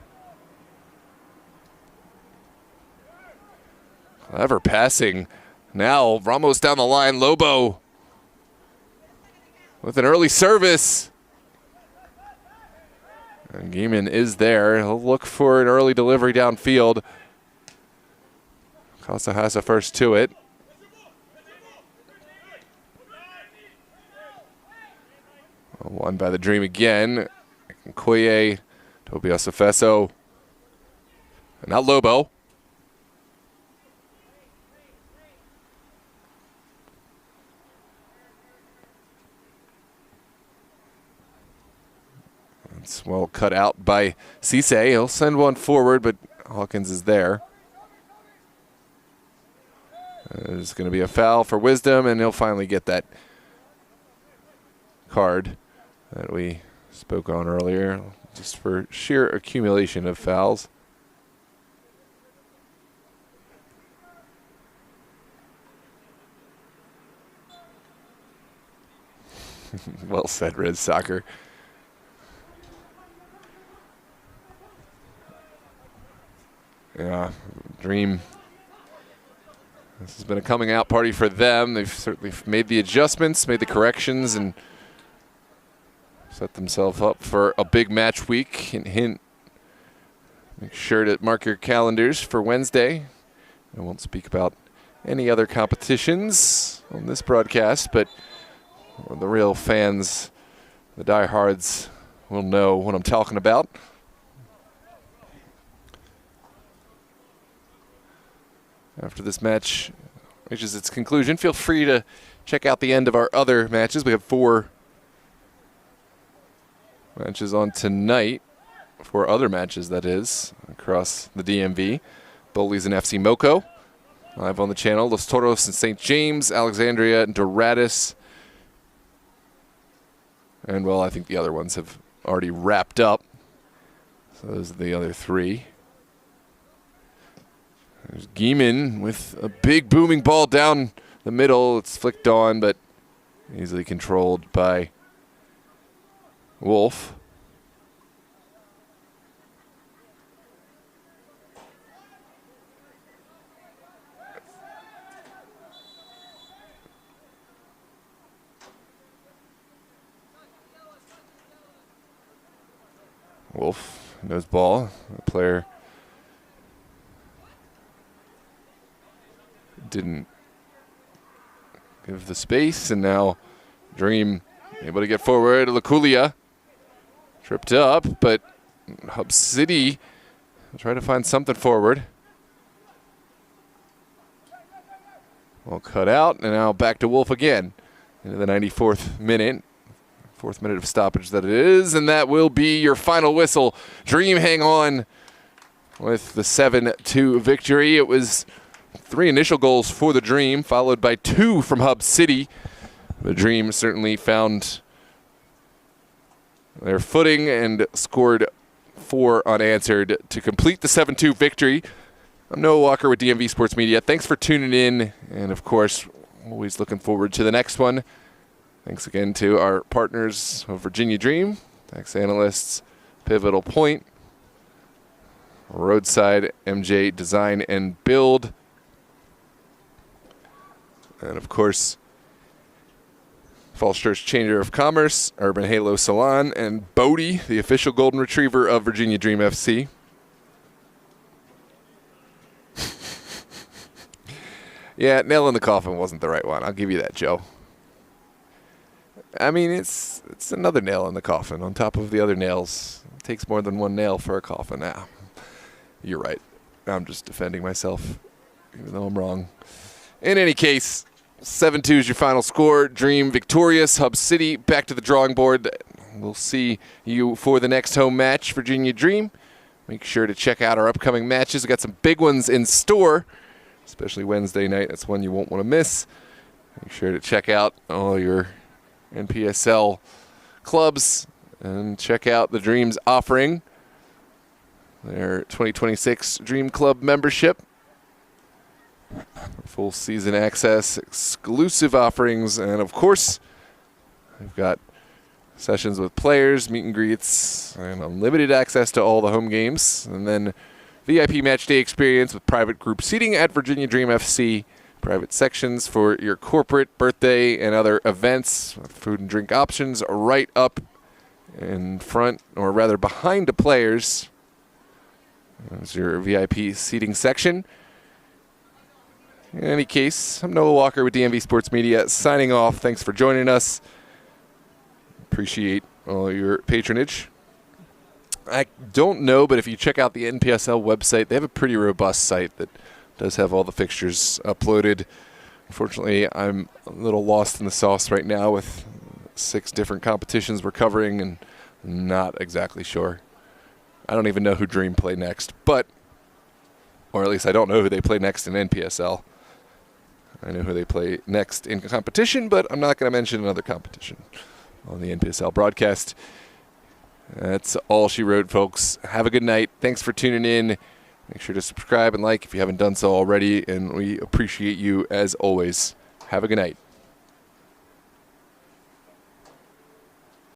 Clever passing. Now Ramos down the line. Lobo with an early service. And Geeman is there. He'll look for an early delivery downfield. Casa has a first to it. Won by the Dream again. Koye, Toby Osafeso. And now Lobo. It's well cut out by Cisse. He'll send one forward, but Hawkins is there. There's going to be a foul for Wisdom, and he'll finally get that card that we spoke on earlier, just for sheer accumulation of fouls. Well said, Red Soccer. Yeah, Dream. This has been a coming out party for them. They've certainly made the adjustments, made the corrections, and set themselves up for a big match week. Hint, hint. Make sure to mark your calendars for Wednesday. I won't speak about any other competitions on this broadcast, but the real fans, the diehards, will know what I'm talking about. After this match reaches its conclusion, feel free to check out the end of our other matches. We have 4 matches on tonight. 4 other matches, that is, across the DMV. Bowleys and FC Moco. Live on the channel. Los Toros and St. James. Alexandria and Doratus. And, well, I think the other ones have already wrapped up. So those are the other 3. There's Geeman with a big booming ball down the the middle. It's flicked on, but easily controlled by Wolf. Wolf knows ball. The player didn't give the space, and now Dream able to get forward. Laculia tripped up, but Hub City will try to find something forward. Well, cut out, and now back to Wolf again into the 94th minute. 4th minute of stoppage that it is, and that will be your final whistle. Dream hang on with the 7-2 victory. It was 3 initial goals for the Dream, followed by 2 from Hub City. The Dream certainly found their footing and scored 4 unanswered to complete the 7-2 victory. I'm Noah Walker with DMV Sports Media. Thanks for tuning in, and of course, always looking forward to the next one. Thanks again to our partners of Virginia Dream, tax analysts, Pivotal Point, Roadside, MJ Design and Build, and of course, Falls Church Chamber of Commerce, Urban Halo Salon, and Bodie, the official golden retriever of Virginia Dream FC. Yeah, nail in the coffin wasn't the right one. I'll give you that, Joe. I mean, it's another nail in the coffin on top of the other nails. It takes more than one nail for a coffin. Ah, you're right. I'm just defending myself, even though I'm wrong. In any case, 7-2 is your final score. Dream victorious. Hub City back to the drawing board. We'll see you for the next home match, Virginia Dream. Make sure to check out our upcoming matches. We've got some big ones in store, especially Wednesday night. That's one you won't want to miss. Make sure to check out all your NPSL clubs and check out the Dream's offering, their 2026 Dream Club membership, full season access, exclusive offerings, and of course, we've got sessions with players, meet and greets, and unlimited access to all the home games, and then VIP match day experience with private group seating at Virginia Dream FC. Private sections for your corporate, birthday, and other events. Food and drink options right up in front, or rather behind the players. There's your VIP seating section. In any case, I'm Noah Walker with DMV Sports Media signing off. Thanks for joining us. Appreciate all your patronage. I don't know, but if you check out the NPSL website, they have a pretty robust site that does have all the fixtures uploaded. Unfortunately, I'm a little lost in the sauce right now with 6 different competitions we're covering, and not exactly sure. I don't even know who Dream play next, or at least I don't know who they play next in NPSL. I know who they play next in competition, but I'm not going to mention another competition on the NPSL broadcast. That's all she wrote, folks. Have a good night. Thanks for tuning in. Make sure to subscribe and like if you haven't done so already, and we appreciate you as always. Have a good night.